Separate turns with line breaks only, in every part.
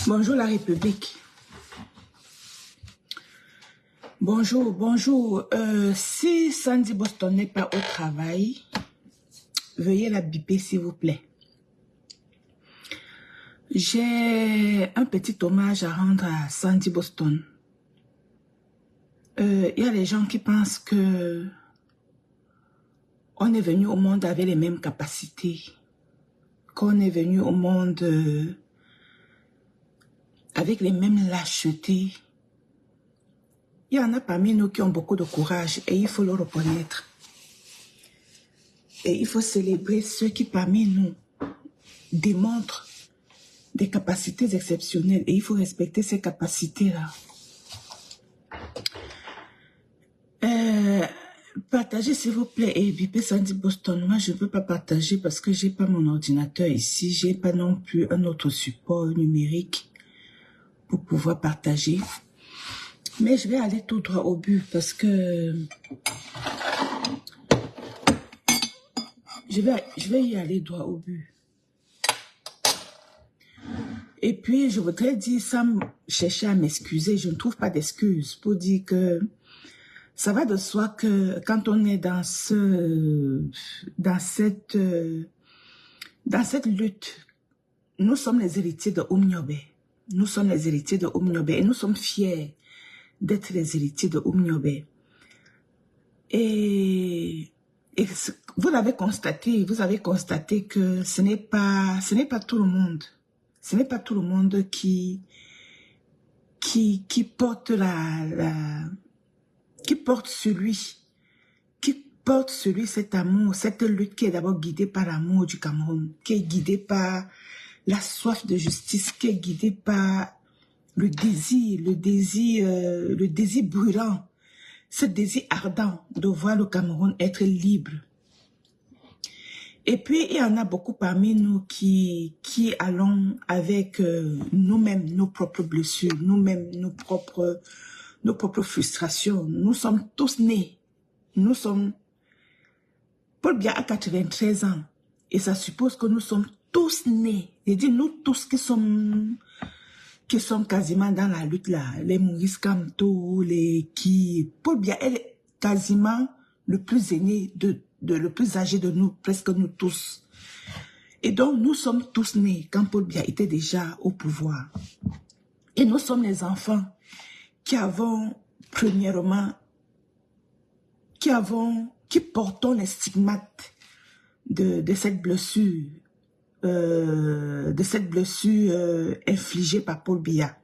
Bonjour la République. Bonjour, bonjour. Si Sandy Boston n'est pas au travail, veuillez la biper s'il vous plaît. J'ai un petit hommage à rendre à Sandy Boston. Il y a des gens qui pensent que on est venu au monde avec les mêmes capacités, qu'on est venu au monde avec les mêmes lâchetés. Il y en a parmi nous qui ont beaucoup de courage et il faut le reconnaître. Et il faut célébrer ceux qui parmi nous démontrent des capacités exceptionnelles et il faut respecter ces capacités-là. Partagez s'il vous plaît et bipez Sandy Boston. Moi je ne peux pas partager parce que j'ai pas mon ordinateur ici, j'ai pas non plus un autre support numérique pour pouvoir partager. Mais je vais aller tout droit au but parce que je vais y aller droit au but. Et puis je voudrais dire sans chercher à m'excuser, je ne trouve pas d'excuses pour dire que ça va de soi que quand on est dans cette lutte, nous sommes les héritiers de Oumniobé. Nous sommes les héritiers de Oumniobé et nous sommes fiers d'être les héritiers de Oumniobé. Et vous avez constaté que ce n'est pas tout le monde. Ce n'est pas tout le monde qui porte qui porte cet amour, cette lutte qui est d'abord guidée par l'amour du Cameroun, qui est guidée par la soif de justice, qui est guidée par le désir brûlant, ce désir ardent de voir le Cameroun être libre. Et puis, il y en a beaucoup parmi nous qui allons avec nous-mêmes, nos propres blessures, nous-mêmes, nos propres frustrations. Nous sommes tous nés. Paul Biya a 93 ans. Et ça suppose que nous sommes tous nés. Je dis nous tous qui sommes quasiment dans la lutte là. Les Maurice Kamto, Paul Biya est quasiment le plus aîné le plus âgé de nous, presque nous tous. Et donc, nous sommes tous nés quand Paul Biya était déjà au pouvoir. Et nous sommes les enfants qui portons les stigmates de cette blessure, infligée par Paul Biya.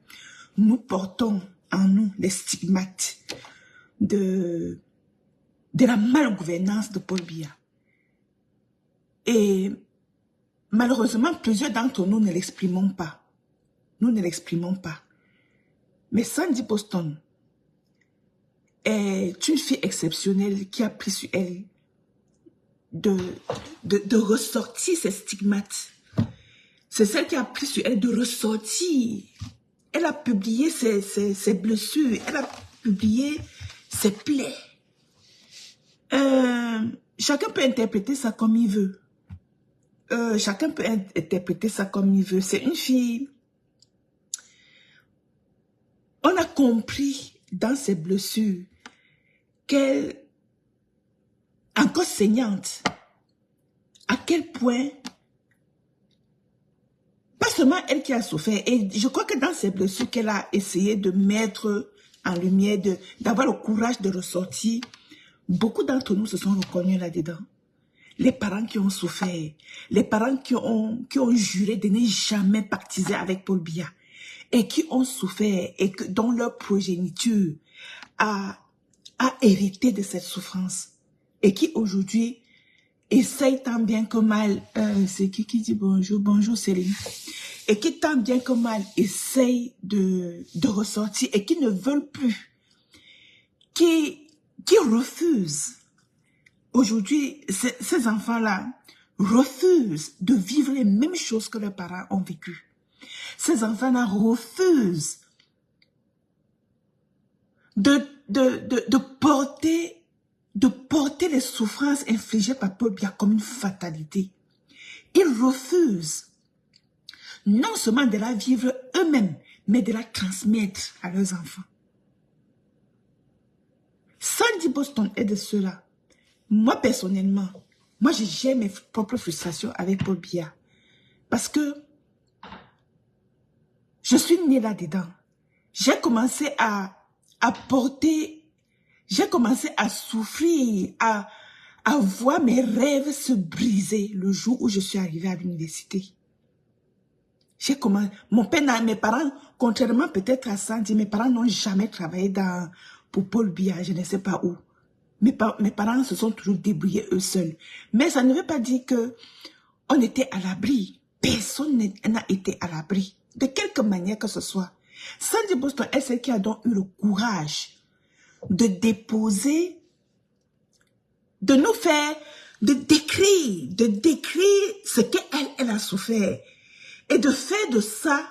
Nous portons en nous les stigmates de la malgouvernance de Paul Biya. Et malheureusement, plusieurs d'entre nous ne l'exprimons pas. Nous ne l'exprimons pas. Mais Sandy Boston est une fille exceptionnelle qui a pris sur elle de ressortir ses stigmates. C'est celle qui a pris sur elle de ressortir. Elle a publié ses blessures, elle a publié ses plaies. Chacun peut interpréter ça comme il veut. C'est une fille. On a compris dans ses blessures qu'elle, encore saignante, à quel point, pas seulement elle qui a souffert, et je crois que dans ses blessures qu'elle a essayé de mettre en lumière, d'avoir le courage de ressortir, beaucoup d'entre nous se sont reconnus là-dedans. Les parents qui ont souffert, les parents qui ont juré de ne jamais pactiser avec Paul Biya et qui ont souffert et dont leur progéniture a hérité de cette souffrance et qui aujourd'hui essayent tant bien que mal, c'est qui dit bonjour, bonjour Céline, et qui tant bien que mal essayent de ressortir et qui ne veulent plus, qui refusent. Aujourd'hui, ces enfants-là refusent de vivre les mêmes choses que leurs parents ont vécues. Ces enfants-là refusent de porter les souffrances infligées par Paul Biya comme une fatalité. Ils refusent non seulement de la vivre eux-mêmes, mais de la transmettre à leurs enfants. Sandy Boston est de ceux-là. Moi, personnellement, moi, j'ai mes propres frustrations avec Paul Biya. Parce que je suis née là-dedans. J'ai commencé à porter, j'ai commencé à souffrir, à voir mes rêves se briser le jour où je suis arrivée à l'université. Mon père, mes parents, contrairement peut-être à Sandy, mes parents n'ont jamais travaillé pour Paul Biya, je ne sais pas où. Mes parents se sont toujours débrouillés eux seuls. Mais ça ne veut pas dire que on était à l'abri. Personne n'a été à l'abri. De quelque manière que ce soit. Sandy Boston est celle qui a donc eu le courage de déposer, de nous faire, de décrire ce qu'elle a souffert. Et de faire de ça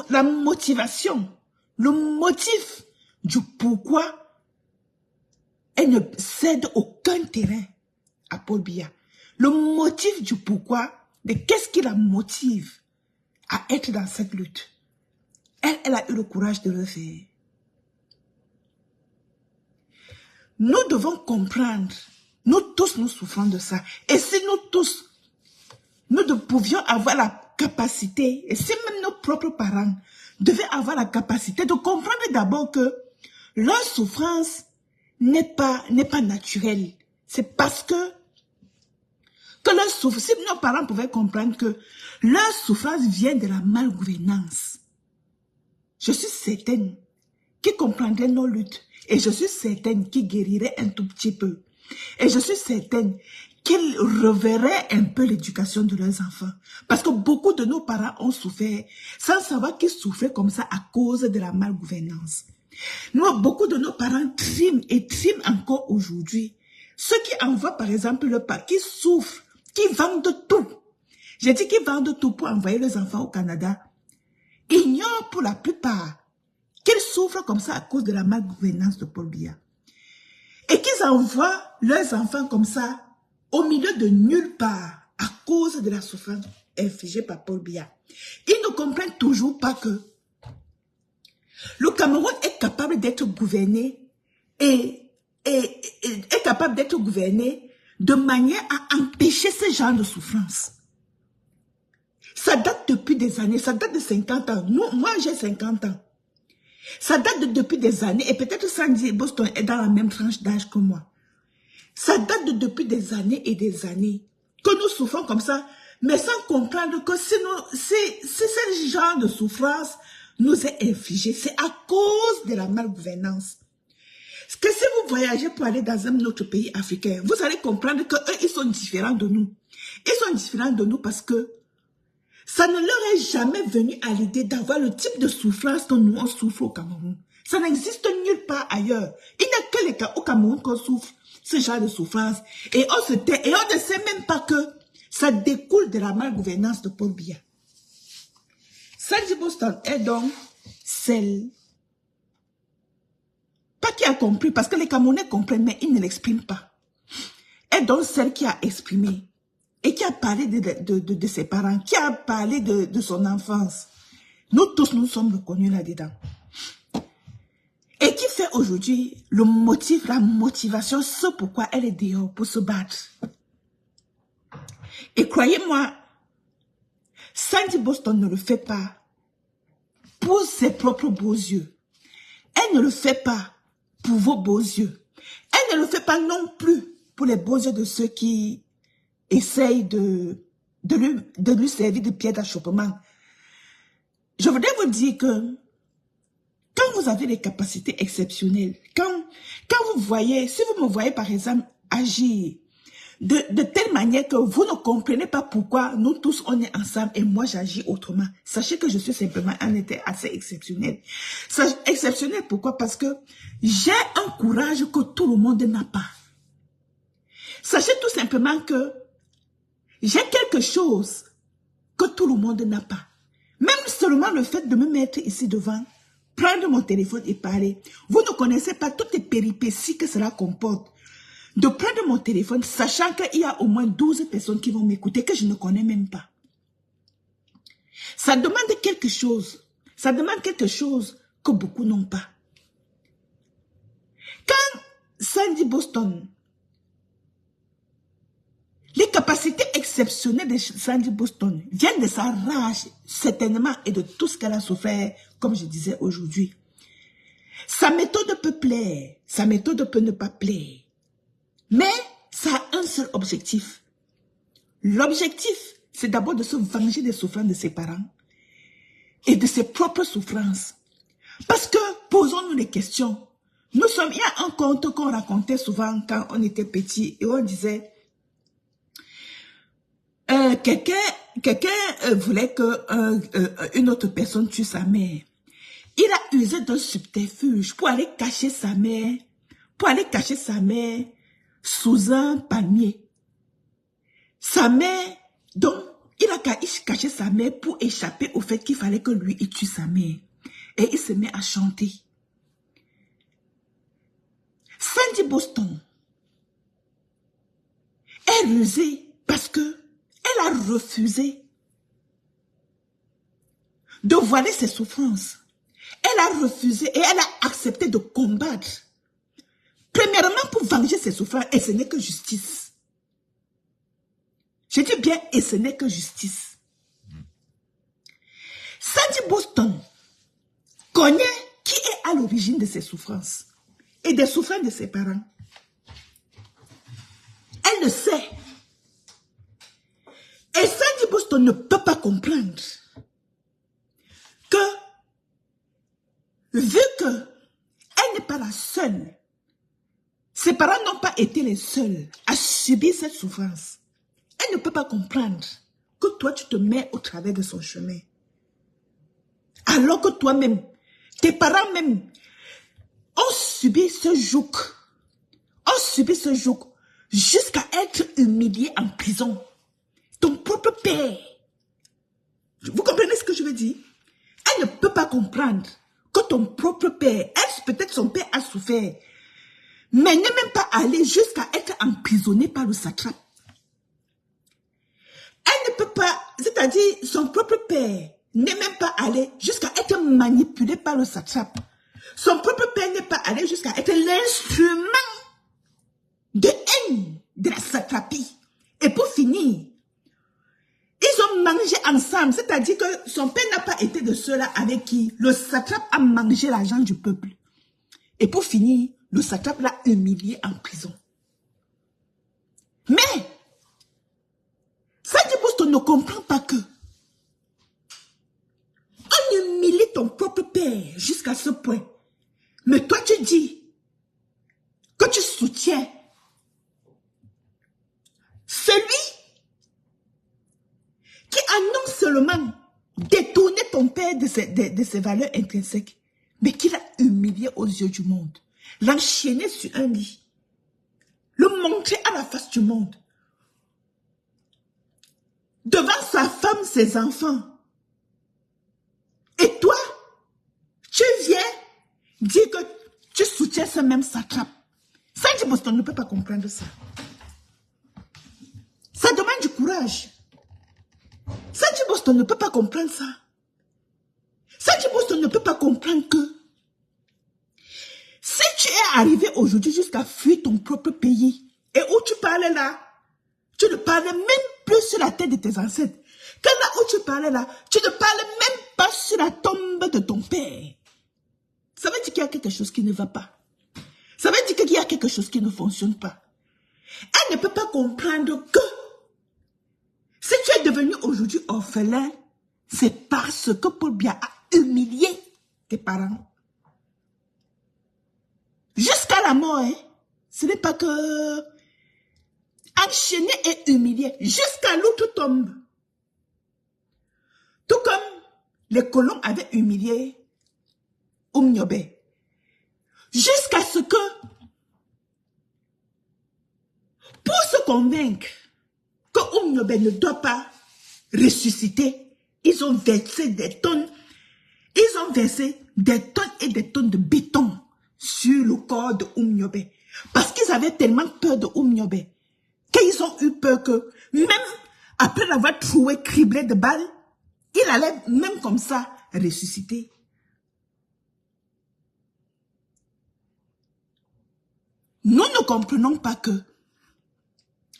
la motivation, le motif du pourquoi elle ne cède aucun terrain à Paul Biya. Le motif du pourquoi, de qu'est-ce qui la motive à être dans cette lutte. Elle a eu le courage de le faire. Nous devons comprendre, nous tous nous souffrons de ça. Et si nous tous, nous pouvions avoir la capacité, et si même nos propres parents devaient avoir la capacité de comprendre d'abord que leur souffrance n'est pas naturelle. C'est parce que leur souffrance, si nos parents pouvaient comprendre que leur souffrance vient de la malgouvernance, je suis certaine qu'ils comprendraient nos luttes. Et je suis certaine qu'ils guériraient un tout petit peu. Et je suis certaine qu'ils reverraient un peu l'éducation de leurs enfants. Parce que beaucoup de nos parents ont souffert sans savoir qu'ils souffraient comme ça à cause de la malgouvernance. Nous, beaucoup de nos parents triment et triment encore aujourd'hui. Ceux qui envoient par exemple le pas, qui souffrent, qui vendent tout. J'ai dit qu'ils vendent tout pour envoyer leurs enfants au Canada. Ignorent pour la plupart qu'ils souffrent comme ça à cause de la malgouvernance de Paul Biya. Et qu'ils envoient leurs enfants comme ça au milieu de nulle part à cause de la souffrance infligée par Paul Biya. Ils ne comprennent toujours pas que le Cameroun est capable d'être gouverné et est capable d'être gouverné de manière à empêcher ce genre de souffrance. Ça date depuis des années, ça date de 50 ans. Moi, j'ai 50 ans. Ça date depuis des années, et peut-être Sandy Boston est dans la même tranche d'âge que moi. Ça date depuis des années et des années que nous souffrons comme ça, mais sans comprendre que c'est ce genre de souffrance nous est infligé. C'est à cause de la malgouvernance. Que si vous voyagez pour aller dans un autre pays africain, vous allez comprendre qu'eux, ils sont différents de nous. Ils sont différents de nous parce que ça ne leur est jamais venu à l'idée d'avoir le type de souffrance que nous on souffre au Cameroun. Ça n'existe nulle part ailleurs. Il n'y a que les cas au Cameroun qu'on souffre ce genre de souffrance. Et on se tait, et on ne sait même pas que ça découle de la malgouvernance de Paul Biya. Sandy Boston est donc celle, pas qui a compris, parce que les Camerounais comprennent, mais ils ne l'expriment pas. Est donc celle qui a exprimé et qui a parlé de ses parents, qui a parlé de son enfance. Nous tous, nous sommes reconnus là-dedans. Et qui fait aujourd'hui le motif, la motivation, ce pourquoi elle est dehors pour se battre. Et croyez-moi, Sandy Boston ne le fait pas pour ses propres beaux yeux. Elle ne le fait pas pour vos beaux yeux. Elle ne le fait pas non plus pour les beaux yeux de ceux qui essayent de lui servir de pied d'achoppement. Je voudrais vous dire que quand vous avez des capacités exceptionnelles, quand vous voyez, si vous me voyez par exemple agir de telle manière que vous ne comprenez pas pourquoi nous tous on est ensemble et moi j'agis autrement, sachez que je suis simplement un être assez exceptionnel. Exceptionnel pourquoi? Parce que j'ai un courage que tout le monde n'a pas. Sachez tout simplement que j'ai quelque chose que tout le monde n'a pas. Même seulement le fait de me mettre ici devant, prendre mon téléphone et parler. Vous ne connaissez pas toutes les péripéties que cela comporte. De prendre mon téléphone, sachant qu'il y a au moins 12 personnes qui vont m'écouter, que je ne connais même pas. Ça demande quelque chose. Ça demande quelque chose que beaucoup n'ont pas. Quand Sandy Boston, les capacités exceptionnelles de Sandy Boston viennent de sa rage, certainement, et de tout ce qu'elle a souffert, comme je disais aujourd'hui. Sa méthode peut plaire, sa méthode peut ne pas plaire. Mais ça a un seul objectif. L'objectif, c'est d'abord de se venger des souffrances de ses parents et de ses propres souffrances. Parce que, posons-nous des questions. Il y a un conte qu'on racontait souvent quand on était petit et on disait quelqu'un voulait que une autre personne tue sa mère. Il a usé d'un subterfuge pour aller cacher sa mère, sous un palmier. Sa mère, donc, il a caché sa mère pour échapper au fait qu'il fallait que lui, il tue sa mère. Et il se met à chanter. Sandy Boston est rusée parce que elle a refusé de voiler ses souffrances. Elle a refusé et elle a accepté de combattre. Premièrement, pour venger ses souffrances, et ce n'est que justice. Je dis bien, et ce n'est que justice. Sandy Boston connaît qui est à l'origine de ses souffrances et des souffrances de ses parents. Elle le sait. Et Sandy Boston ne peut pas comprendre que, vu qu'elle n'est pas la seule, ses parents n'ont pas été les seuls à subir cette souffrance. Elle ne peut pas comprendre que toi, tu te mets au travers de son chemin. Alors que toi-même, tes parents même, ont subi ce joug. Jusqu'à être humiliés en prison. Ton propre père. Vous comprenez ce que je veux dire? Elle ne peut pas comprendre que ton propre père, peut-être son père a souffert, mais n'est même pas allé jusqu'à être emprisonné par le satrape. Elle ne peut pas, c'est-à-dire son propre père n'est même pas allé jusqu'à être manipulé par le satrape. Son propre père n'est pas allé jusqu'à être l'instrument de haine de la satrapie. Et pour finir, ils ont mangé ensemble, c'est-à-dire que son père n'a pas été de ceux-là avec qui le satrape a mangé l'argent du peuple. Et pour finir, le satrape l'a humilié en prison. Mais, Sandy Boston ne comprend pas que on humilie ton propre père jusqu'à ce point. Mais toi, tu dis que tu soutiens celui qui a non seulement détourné ton père de ses valeurs intrinsèques, mais qui l'a humilié aux yeux du monde, l'enchaîner sur un lit, le montrer à la face du monde, devant sa femme, ses enfants. Et toi, tu viens dire que tu soutiens ce même satrape. Sandy Boston ne peut pas comprendre ça. Ça demande du courage. Sandy Boston ne peut pas comprendre ça. Sandy Boston ne peut pas comprendre que si tu es arrivé aujourd'hui jusqu'à fuir ton propre pays et où tu parlais là, tu ne parlais même plus sur la tête de tes ancêtres. Que là où tu parlais là, tu ne parlais même pas sur la tombe de ton père. Ça veut dire qu'il y a quelque chose qui ne va pas. Ça veut dire qu'il y a quelque chose qui ne fonctionne pas. Elle ne peut pas comprendre que si tu es devenu aujourd'hui orphelin, c'est parce que Paul Biya a humilié tes parents. Jusqu'à la mort, hein? Ce n'est pas que enchaîné et humilié, jusqu'à l'autre tombe. Tout comme les colons avaient humilié Oumniobé. Jusqu'à ce que, pour se convaincre que Oumniobé ne doit pas ressusciter, ils ont versé des tonnes et des tonnes de béton sur le corps de Oumniobé. Parce qu'ils avaient tellement peur de Oumniobé qu'ils ont eu peur que, même après l'avoir troué criblé de balles, il allait même comme ça ressusciter. Nous ne comprenons pas que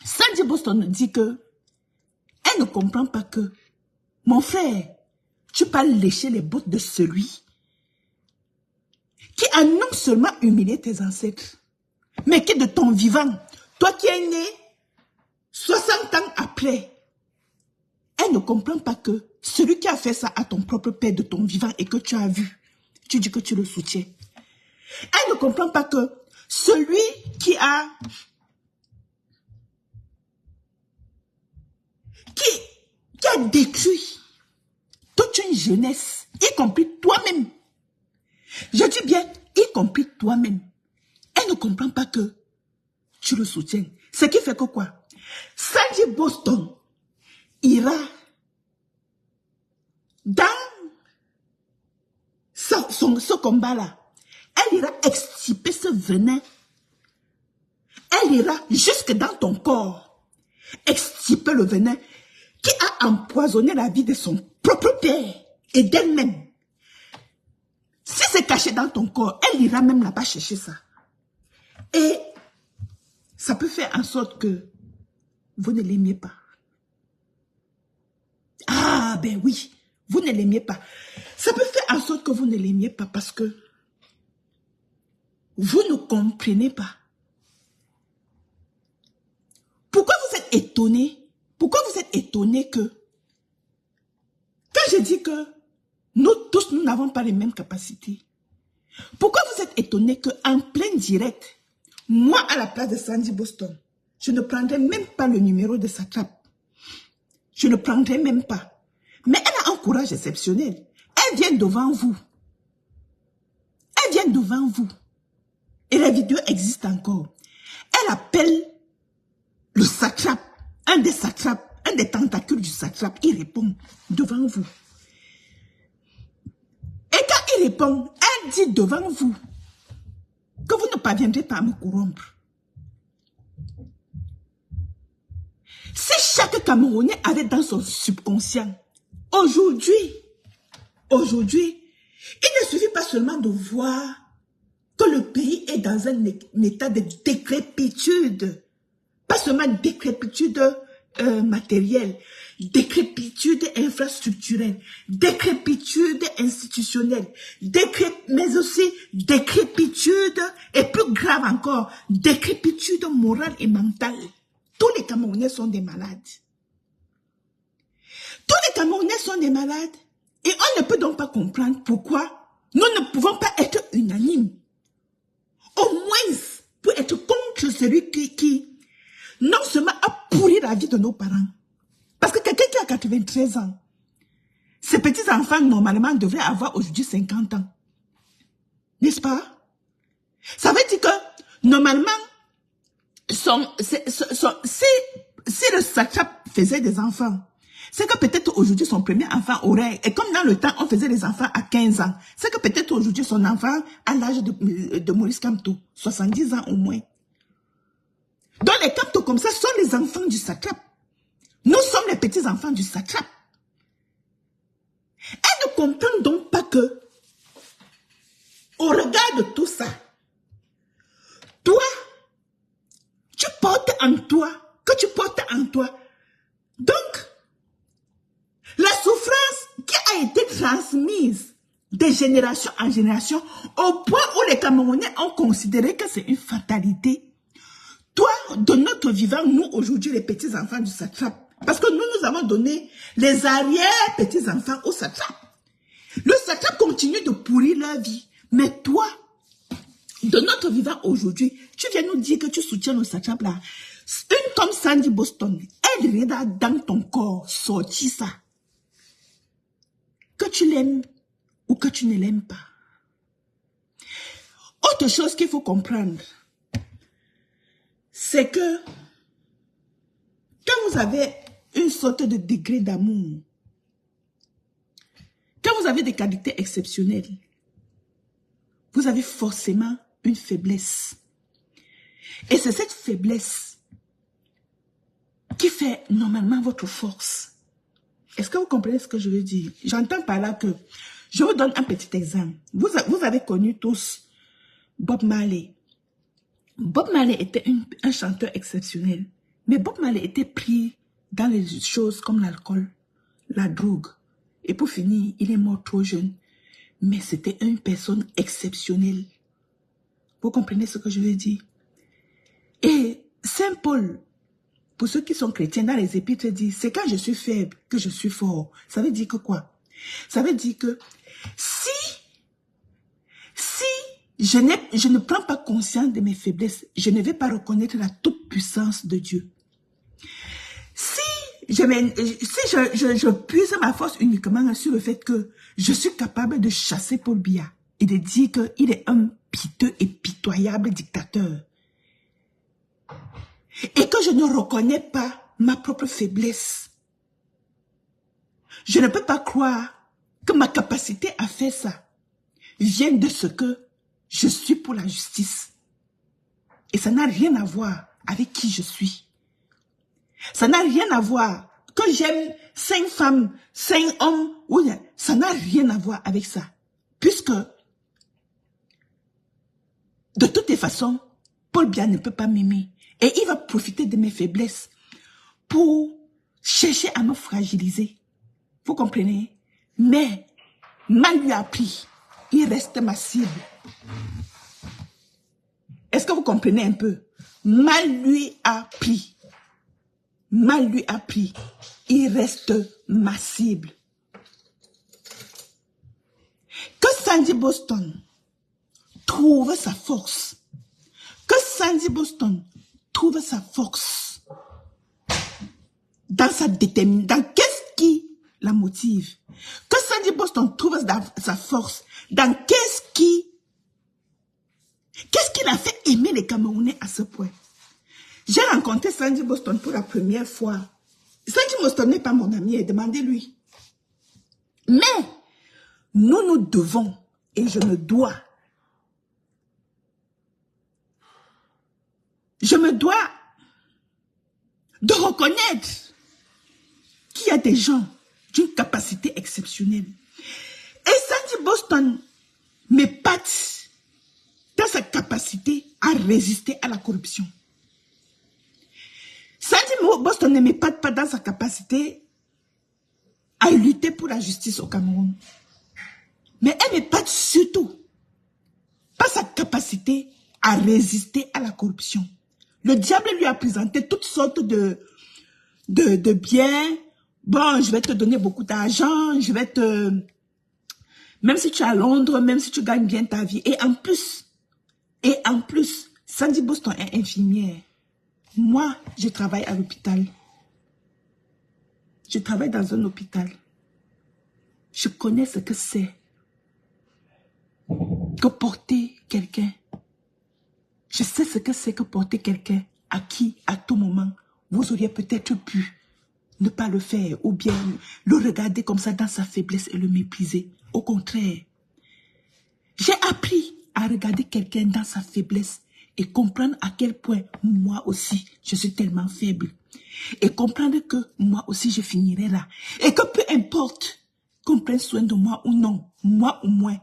Sandy Boston dit que elle ne comprend pas que mon frère, tu peux lécher les bottes de celui qui a non seulement humilié tes ancêtres, mais qui de ton vivant, toi qui es né 60 ans après, elle ne comprend pas que celui qui a fait ça à ton propre père de ton vivant et que tu as vu, tu dis que tu le soutiens. Elle ne comprend pas que celui qui a détruit toute une jeunesse, y compris toi-même. Je dis bien, y compris toi-même. Elle ne comprend pas que tu le soutiens. Ce qui fait que quoi? Sandy Boston ira dans ce combat-là. Elle ira extirper ce venin. Elle ira jusque dans ton corps. Extirper le venin qui a empoisonné la vie de son propre père et d'elle-même. Si c'est caché dans ton corps, elle ira même là-bas chercher ça. Et ça peut faire en sorte que vous ne l'aimiez pas. Ah ben oui, vous ne l'aimiez pas. Ça peut faire en sorte que vous ne l'aimiez pas parce que vous ne comprenez pas. Pourquoi vous êtes étonné? Pourquoi vous êtes étonné que quand je dis que nous tous, nous n'avons pas les mêmes capacités? Pourquoi vous êtes étonné qu'en plein direct, moi, à la place de Sandy Boston, je ne prendrai même pas le numéro de sa trappe. Je ne prendrai même pas. Mais elle a un courage exceptionnel. Elle vient devant vous. Elle vient devant vous. Et la vidéo existe encore. Elle appelle le satrape, un des satrapes, un des tentacules du satrape. Il répond devant vous. Et quand il répond, elle dit devant vous que vous ne parviendrez pas à me corrompre. Si chaque Camerounais avait dans son subconscient, aujourd'hui, il ne suffit pas seulement de voir que le pays est dans un état de décrépitude, pas seulement décrépitude matérielle, décrépitude infrastructurelle, décrépitude institutionnelle, mais aussi décrépitude, et plus grave encore, décrépitude morale et mentale. Tous les Camerounais sont des malades. Tous les Camerounais sont des malades. Et on ne peut donc pas comprendre pourquoi nous ne pouvons pas être unanimes. Au moins, pour être contre celui qui non seulement a pourri la vie de nos parents. Parce que quelqu'un qui a 93 ans, ses petits-enfants, normalement, devraient avoir aujourd'hui 50 ans. N'est-ce pas? Ça veut dire que, normalement, si le satrape faisait des enfants, c'est que peut-être aujourd'hui son premier enfant aurait, et comme dans le temps on faisait les enfants à 15 ans, c'est que peut-être aujourd'hui son enfant à l'âge de Maurice Kamto, 70 ans au moins. Donc les Kamto comme ça sont les enfants du satrape. Nous sommes les petits-enfants du satrape. Elle ne comprend donc pas que, au regard de tout ça, toi, tu portes en toi, donc, la souffrance qui a été transmise de génération en génération, au point où les Camerounais ont considéré que c'est une fatalité. Toi, de notre vivant, nous, aujourd'hui, les petits-enfants du satrape, parce que nous avons donné les arrière-petits-enfants au satrape. Le satrape continue de pourrir leur vie. Mais toi, de notre vivant aujourd'hui, tu viens nous dire que tu soutiens le satrape là. Une comme Sandy Boston, elle ira dans ton corps sortir ça. Que tu l'aimes ou que tu ne l'aimes pas. Autre chose qu'il faut comprendre, c'est que quand vous avez une sorte de degré d'amour, quand vous avez des qualités exceptionnelles, vous avez forcément une faiblesse. Et c'est cette faiblesse qui fait normalement votre force. Est-ce que vous comprenez ce que je veux dire? J'entends par là que, je vous donne un petit exemple. Vous avez connu tous Bob Marley. Bob Marley était un chanteur exceptionnel. Mais Bob Marley était pris dans les choses comme l'alcool, la drogue. Et pour finir, il est mort trop jeune. Mais c'était une personne exceptionnelle. Vous comprenez ce que je veux dire? Et Saint Paul, pour ceux qui sont chrétiens, dans les épîtres, dit, c'est quand je suis faible que je suis fort. Ça veut dire que quoi? Ça veut dire que si je ne prends pas conscience de mes faiblesses, je ne vais pas reconnaître la toute-puissance de Dieu. Si je puise ma force uniquement sur le fait que je suis capable de chasser Paul Biya et de dire qu'il est un piteux et pitoyable dictateur, et que je ne reconnais pas ma propre faiblesse, je ne peux pas croire que ma capacité à faire ça vienne de ce que je suis pour la justice. Et ça n'a rien à voir avec qui je suis. Ça n'a rien à voir que j'aime 5 femmes, 5 hommes. Oui, ça n'a rien à voir avec ça. Puisque, de toutes les façons, Paul Biya ne peut pas m'aimer. Et il va profiter de mes faiblesses pour chercher à me fragiliser. Vous comprenez? Mais, mal lui a pris. Il reste ma cible. Est-ce que vous comprenez un peu? Mal lui a pris. Mal lui a pris. Il reste ma cible. Que Sandy Boston trouve sa force. Que Sandy Boston trouve sa force dans sa détermination. Dans qu'est-ce qui la motive? Que Sandy Boston trouve sa force dans qu'est-ce qui l'a fait aimer les Camerounais à ce point? J'ai rencontré Sandy Boston pour la première fois. Sandy Boston n'est pas mon ami, demandez-lui. Mais, nous devons, et je me dois de reconnaître qu'il y a des gens d'une capacité exceptionnelle. Et Sandy Boston m'épate dans sa capacité à résister à la corruption. Sandy Boston ne m'épate pas dans sa capacité à lutter pour la justice au Cameroun. Mais elle m'épate surtout par sa capacité à résister à la corruption. Le diable lui a présenté toutes sortes de biens. Bon, je vais te donner beaucoup d'argent, même si tu es à Londres, même si tu gagnes bien ta vie. Et en plus, Sandy Boston est infirmière. Moi, je travaille à l'hôpital. Je travaille dans un hôpital. Je connais ce que c'est que porter quelqu'un. Je sais ce que c'est que porter quelqu'un à qui, à tout moment, vous auriez peut-être pu ne pas le faire ou bien le regarder comme ça dans sa faiblesse et le mépriser. Au contraire, j'ai appris à regarder quelqu'un dans sa faiblesse et comprendre à quel point moi aussi, je suis tellement faible. Et comprendre que moi aussi, je finirai là. Et que peu importe qu'on prenne soin de moi ou non, moi ou moins,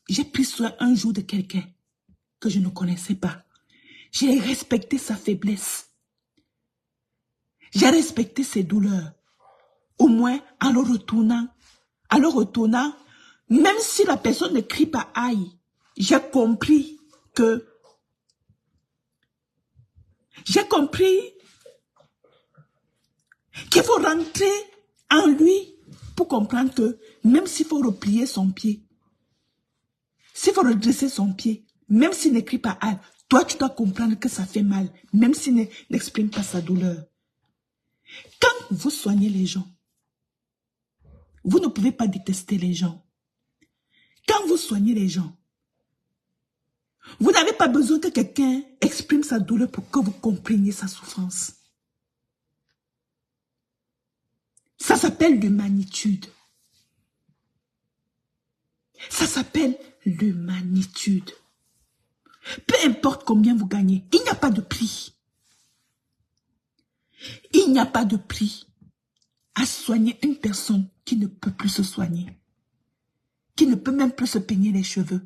j'ai pris soin un jour de quelqu'un que je ne connaissais pas. J'ai respecté sa faiblesse. J'ai respecté ses douleurs. Au moins, en le retournant, même si la personne ne crie pas aïe, j'ai compris qu'il faut rentrer en lui pour comprendre que même s'il faut replier son pied, s'il faut redresser son pied, même s'il ne crie pas aïe, toi tu dois comprendre que ça fait mal, même s'il n'exprime pas sa douleur. Quand vous soignez les gens, vous ne pouvez pas détester les gens. Quand vous soignez les gens, vous n'avez pas besoin que quelqu'un exprime sa douleur pour que vous compreniez sa souffrance. Ça s'appelle l'humanitude. Ça s'appelle l'humanitude. Peu importe combien vous gagnez, il n'y a pas de prix. Il n'y a pas de prix. à soigner une personne qui ne peut plus se soigner, qui ne peut même plus se peigner les cheveux.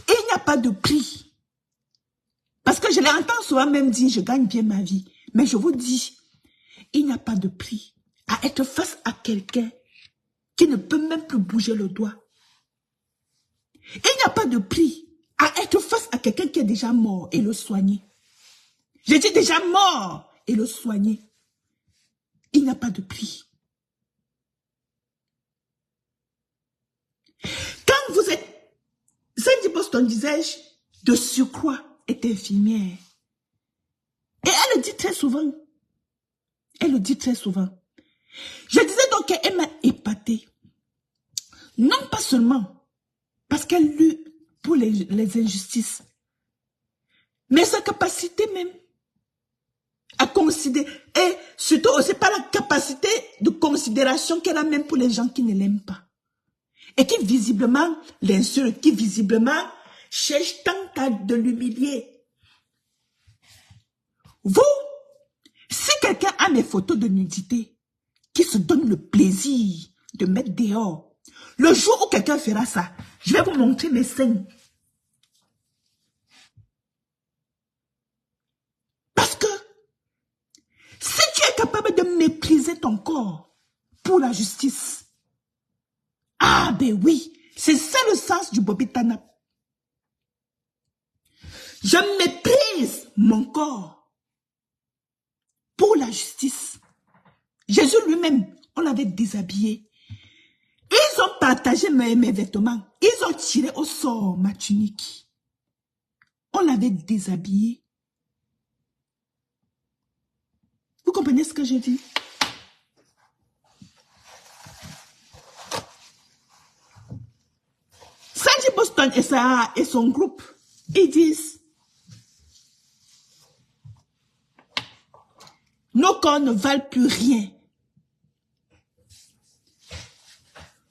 Et il n'y a pas de prix. Parce que je l'entends souvent même dire, je gagne bien ma vie. Mais je vous dis, il n'y a pas de prix à être face à quelqu'un qui ne peut même plus bouger le doigt. Il n'y a pas de prix à être face à quelqu'un qui est déjà mort et le soigner. Je dis déjà mort et le soigner. Il n'y a pas de prix. Quand vous êtes... Sandy Boston, disais-je, de surcroît, est infirmière. Et elle le dit très souvent. Elle le dit très souvent. Je disais donc qu'elle m'a épatée. Non pas seulement parce qu'elle lutte pour les injustices, mais sa capacité même à considérer, et surtout aussi par la capacité de considération qu'elle a même pour les gens qui ne l'aiment pas. Et qui visiblement l'insultent, qui visiblement cherchent tant à de l'humilier. Vous, si quelqu'un a mes photos de nudité, qui se donne le plaisir de mettre dehors, le jour où quelqu'un fera ça, je vais vous montrer mes seins. Parce que si tu es capable de mépriser ton corps pour la justice, ah ben oui, c'est ça le sens du Bobby Tanap. Je méprise mon corps pour la justice. Jésus lui-même, on l'avait déshabillé. Ils ont partagé mes vêtements. Ils ont tiré au sort ma tunique. On l'avait déshabillé. Vous comprenez ce que je dis? Sandy Boston et son groupe, ils disent, nos corps ne valent plus rien.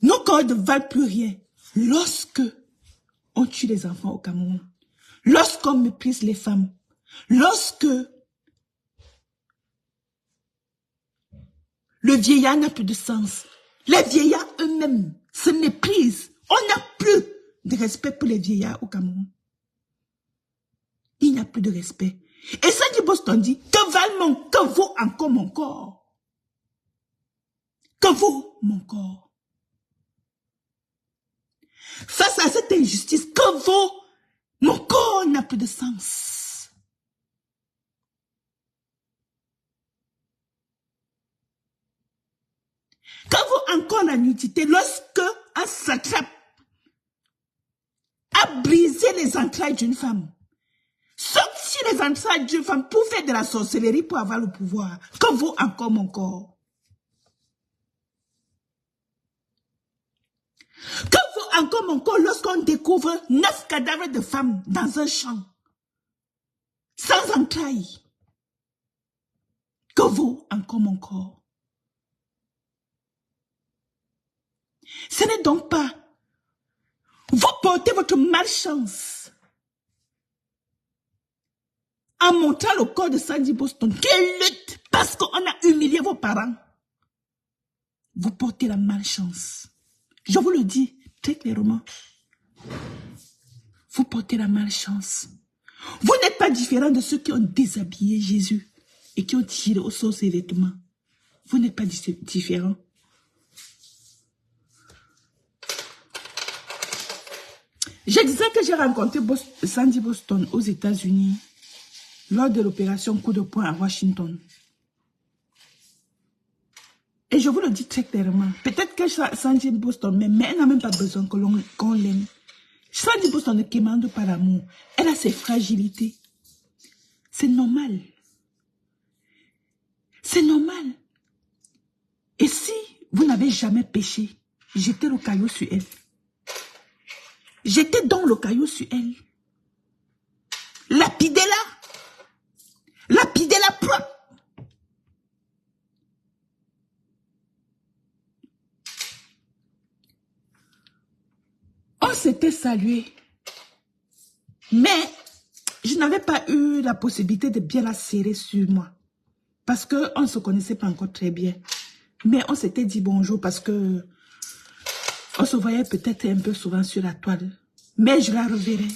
Nos corps ne valent plus rien lorsque on tue les enfants au Cameroun, lorsqu'on méprise les femmes, lorsque le vieillard n'a plus de sens. Les vieillards eux-mêmes se méprisent. On n'a plus de respect pour les vieillards au Cameroun. Il n'y a plus de respect. Et Sandy Boston dit, que vaut encore mon corps? Que vaut mon corps? Face à cette injustice, que vaut mon corps n'a plus de sens. Que vaut encore la nudité lorsque un satrape a brisé les entrailles d'une femme, sorti les entrailles d'une femme pour faire de la sorcellerie pour avoir le pouvoir? Que vaut encore mon corps? Que vaut encore mon corps lorsqu'on découvre 9 cadavres de femmes dans un champ, sans entrailles? Que vaut encore mon corps? Ce n'est donc pas vous portez votre malchance en montrant le corps de Sandy Boston qui lutte parce qu'on a humilié vos parents. Vous portez la malchance. Je vous le dis très clairement. Vous portez la malchance. Vous n'êtes pas différent de ceux qui ont déshabillé Jésus et qui ont tiré au sort ses vêtements. Vous n'êtes pas différent. Je disais que j'ai rencontré Sandy Boston aux États-Unis lors de l'opération Coup de poing à Washington. Et je vous le dis très clairement, peut-être que Sandy Boston, mais elle n'a même pas besoin qu'on l'aime. Sandy Boston ne commande pas l'amour. Elle a ses fragilités. C'est normal. C'est normal. Et si vous n'avez jamais péché, jetez le caillou sur elle. Jetez donc le caillou sur elle. Lapidez-la. Lapidez-la propre. On s'était salué. Mais je n'avais pas eu la possibilité de bien la serrer sur moi. Parce qu'on ne se connaissait pas encore très bien. Mais on s'était dit bonjour parce que on se voyait peut-être un peu souvent sur la toile. Mais je la reverrai.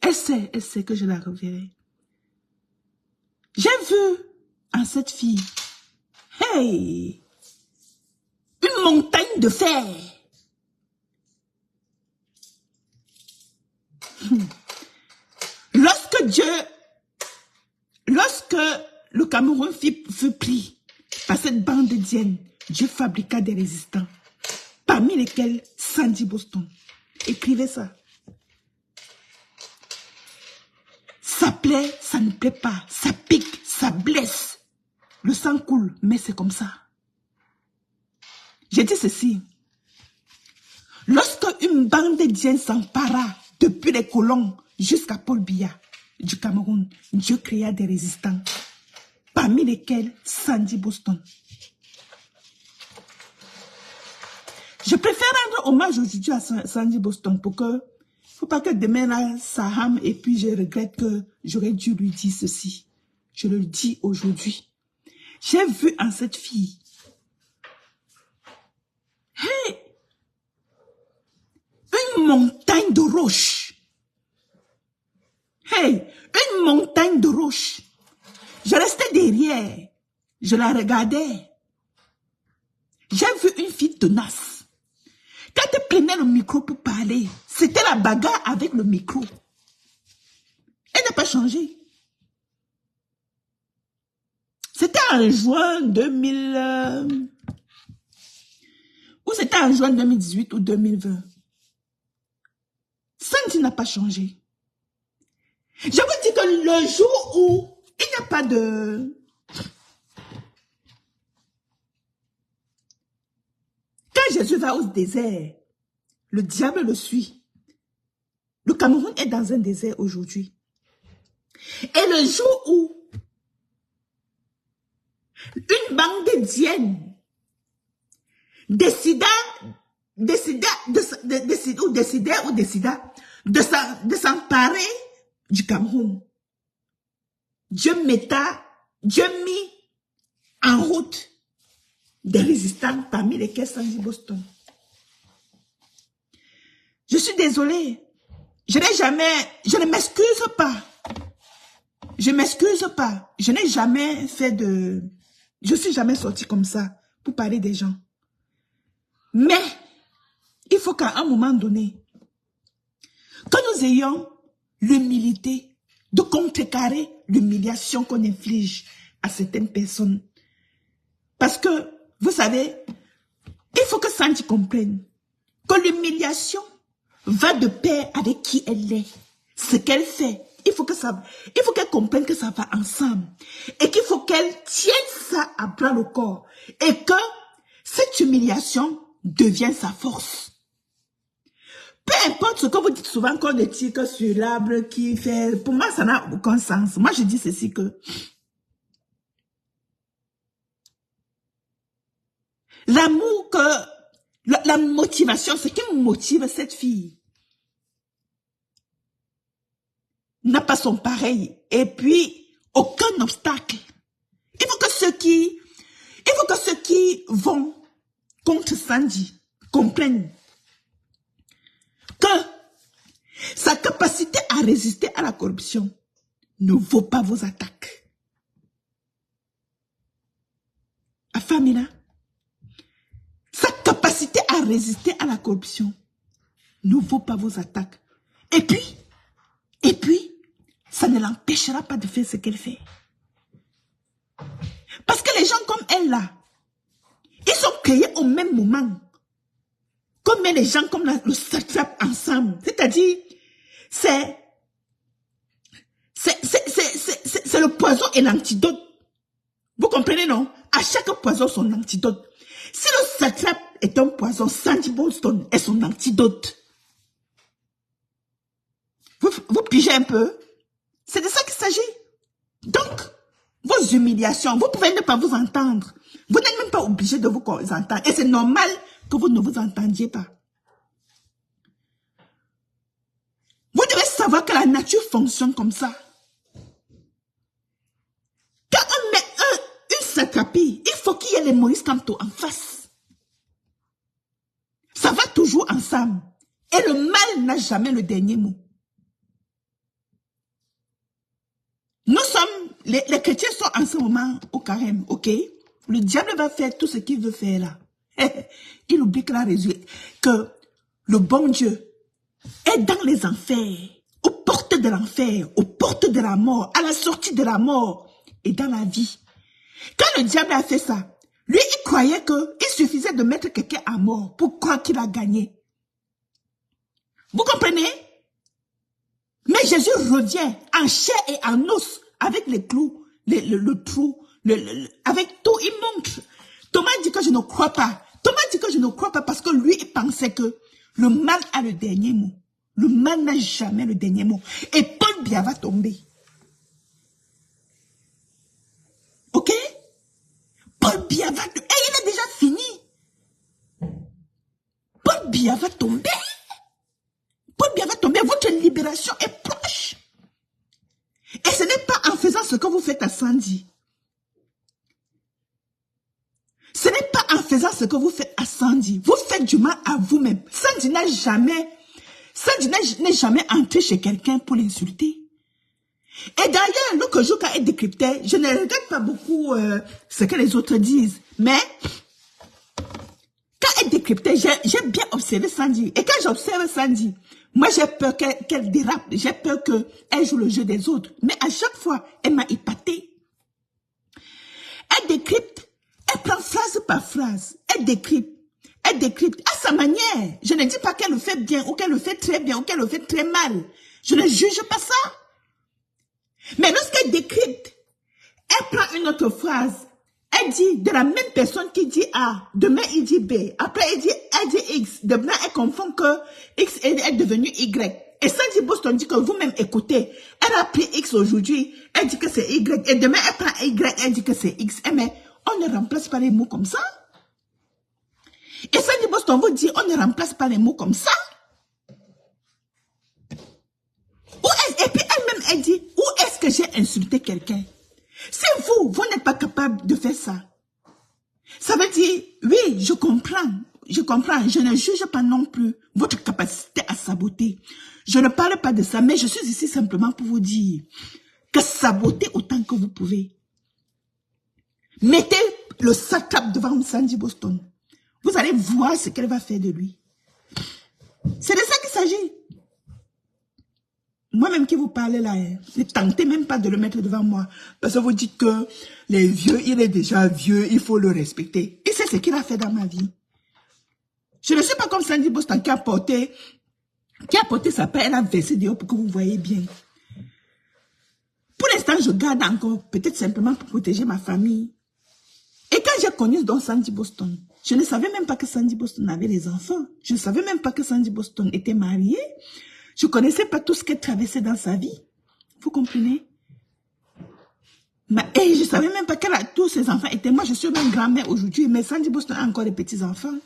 Elle sait que je la reverrai. J'ai vu en cette fille, hey, une montagne de fer. Lorsque le Cameroun fut pris par cette bande dienne, Dieu fabriqua des résistants, parmi lesquels Sandy Boston. Écrivez ça. Ça plaît, ça ne plaît pas, ça pique, ça blesse. Le sang coule, mais c'est comme ça. J'ai dit ceci. Lorsque une bande dienne s'empara depuis les colons jusqu'à Paul Biya du Cameroun, Dieu créa des résistants, parmi lesquels Sandy Boston. Je préfère rendre hommage aujourd'hui à Sandy Boston pour que, faut pas que demain là, ça rame et puis je regrette que j'aurais dû lui dire ceci. Je le dis aujourd'hui. J'ai vu en cette fille, hey, une montagne de roches. Hey, une montagne de roches. Je restais derrière. Je la regardais. J'ai vu une fille tenace. Quand elle prenait le micro pour parler, c'était la bagarre avec le micro. Elle n'a pas changé. C'était en juin 2000... ou c'était en juin 2018 ou 2020. Sandy n'a pas changé. Je vous dis que le jour où il n'y a pas de... Quand Jésus va au désert, le diable le suit. Le Cameroun est dans un désert aujourd'hui. Et le jour où une bande dienne décida de s'emparer du Cameroun, Dieu mit en route des résistants parmi lesquels Sandy Boston. Je suis désolée. Je ne m'excuse pas. Je m'excuse pas. Je n'ai jamais fait de... Je suis jamais sortie comme ça pour parler des gens. Mais, il faut qu'à un moment donné, que nous ayons l'humilité de contrecarrer l'humiliation qu'on inflige à certaines personnes. Parce que, vous savez, il faut que Sandy comprenne que l'humiliation va de pair avec qui elle est, ce qu'elle fait. Il faut qu'elle comprenne que ça va ensemble et qu'il faut qu'elle tienne ça à bras le corps et que cette humiliation devienne sa force. Peu importe ce que vous dites souvent qu'on ne tire que sur l'arbre qui fait... Pour moi, ça n'a aucun sens. Moi, je dis ceci que... L'amour que... La motivation, ce qui motive cette fille n'a pas son pareil. Et puis, aucun obstacle. Il faut que ceux qui vont contre Sandy comprennent que sa capacité à résister à la corruption ne vaut pas vos attaques. Afamina, sa capacité à résister à la corruption ne vaut pas vos attaques. Et puis, ça ne l'empêchera pas de faire ce qu'elle fait. Parce que les gens comme elle là, ils sont créés au même moment. Comme les gens comme le satrape ensemble. C'est-à-dire, c'est le poison et l'antidote. Vous comprenez, non? À chaque poison, son antidote. Si le satrape est un poison, Sandy Boston est son antidote. Vous pigez un peu? C'est de ça qu'il s'agit. Donc, vos humiliations, vous pouvez ne pas vous entendre. Vous n'êtes même pas obligé de vous entendre. Et c'est normal que vous ne vous entendiez pas. Vous devez savoir que la nature fonctionne comme ça. Quand on met une Capi, il faut qu'il y ait les Maurice Kamto en face. Ça va toujours ensemble. Et le mal n'a jamais le dernier mot. Nous sommes, les chrétiens sont en ce moment au carême, ok? Le diable va faire tout ce qu'il veut faire là. Il oublie que le bon Dieu est dans les enfers, aux portes de l'enfer, aux portes de la mort, à la sortie de la mort et dans la vie. Quand le diable a fait ça, lui, il croyait qu'il suffisait de mettre quelqu'un à mort pour croire qu'il a gagné. Vous comprenez? Mais Jésus revient en chair et en os avec les clous, le trou, avec tout, il montre. Thomas dit que je ne crois pas. Thomas dit que je ne crois pas parce que lui, il pensait que le mal a le dernier mot. Le mal n'a jamais le dernier mot. Et Paul Biya va tomber. Ok? Paul Biya va tomber. Et il est déjà fini. Paul Biya va tomber. Paul Biya va tomber. Votre libération est proche. Et ce n'est pas en faisant ce que vous faites à Sandy. Ce n'est pas en faisant ce que vous faites à Sandy. Vous faites du mal à vous-même. Sandy n'est jamais entré chez quelqu'un pour l'insulter. Et d'ailleurs, le Kojoka est décrypté. Je ne regarde pas beaucoup ce que les autres disent. Mais, quand elle est décryptée, j'ai bien observé Sandy. Et quand j'observe Sandy, moi j'ai peur qu'elle dérape. J'ai peur qu'elle joue le jeu des autres. Mais à chaque fois, elle m'a épaté. Elle décrypte. Elle prend phrase par phrase. Elle décrypte. Elle décrypte à sa manière. Je ne dis pas qu'elle le fait bien, ou qu'elle le fait très bien, ou qu'elle le fait très mal. Je ne juge pas ça. Mais lorsqu'elle décrypte, elle prend une autre phrase. Elle dit de la même personne qui dit A, demain il dit B, après elle dit X, demain elle confond que X est devenu Y. Et Sandy Boston dit que vous-même écoutez, elle a pris X aujourd'hui, elle dit que c'est Y, et demain elle prend Y, elle dit que c'est X. Mais on ne remplace pas les mots comme ça. Et Sandy Boston vous dit, on ne remplace pas les mots comme ça. Et puis elle-même, elle dit, où est-ce que j'ai insulté quelqu'un? Si vous n'êtes pas capable de faire ça, ça veut dire, oui, je comprends, je ne juge pas non plus votre capacité à saboter. Je ne parle pas de ça, mais je suis ici simplement pour vous dire que sabotez autant que vous pouvez. Mettez le satrape devant Sandy Boston. Vous allez voir ce qu'elle va faire de lui. C'est de ça qu'il s'agit. Moi-même qui vous parle là, ne tentez même pas de le mettre devant moi. Parce que vous dites que les vieux, il est déjà vieux, il faut le respecter. Et c'est ce qu'il a fait dans ma vie. Je ne suis pas comme Sandy Boston qui a porté sa paix, elle a versé dehors pour que vous voyez bien. Pour l'instant, je garde encore, peut-être simplement pour protéger ma famille. Et quand j'ai connu donc Sandy Boston, je ne savais même pas que Sandy Boston avait des enfants. Je ne savais même pas que Sandy Boston était mariée. Je ne connaissais pas tout ce qu'elle traversait dans sa vie. Vous comprenez? Et je ne savais même pas qu'elle tous ses enfants étaient. Moi, je suis même grand-mère aujourd'hui, mais Sandy Boston a encore des petits-enfants.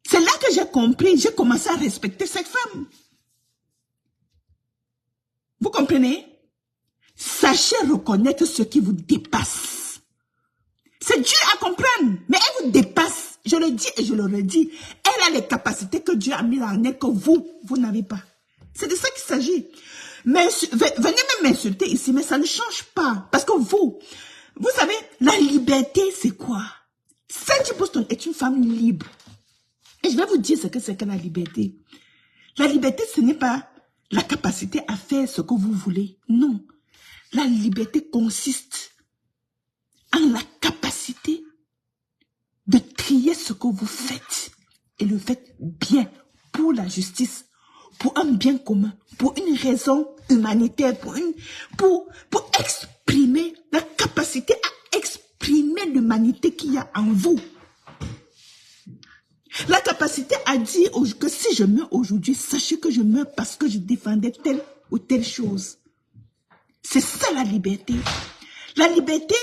C'est là que j'ai compris, j'ai commencé à respecter cette femme. Vous comprenez? Sachez reconnaître ce qui vous dépasse. C'est dur à comprendre, mais elle vous dépasse. Je le dis et je le redis. Elle a les capacités que Dieu a mis en elle que vous n'avez pas. C'est de ça qu'il s'agit. Mais venez même m'insulter ici, mais ça ne change pas. Parce que vous savez, la liberté, c'est quoi? Sandy Boston est une femme libre. Et je vais vous dire ce que c'est que la liberté. La liberté, ce n'est pas la capacité à faire ce que vous voulez. Non. La liberté consiste en la capacité de trier ce que vous faites et le faites bien pour la justice, pour un bien commun, pour une raison humanitaire, pour exprimer la capacité à exprimer l'humanité qu'il y a en vous. La capacité à dire que si je meurs aujourd'hui, sachez que je meurs parce que je défendais telle ou telle chose. C'est ça la liberté. La liberté,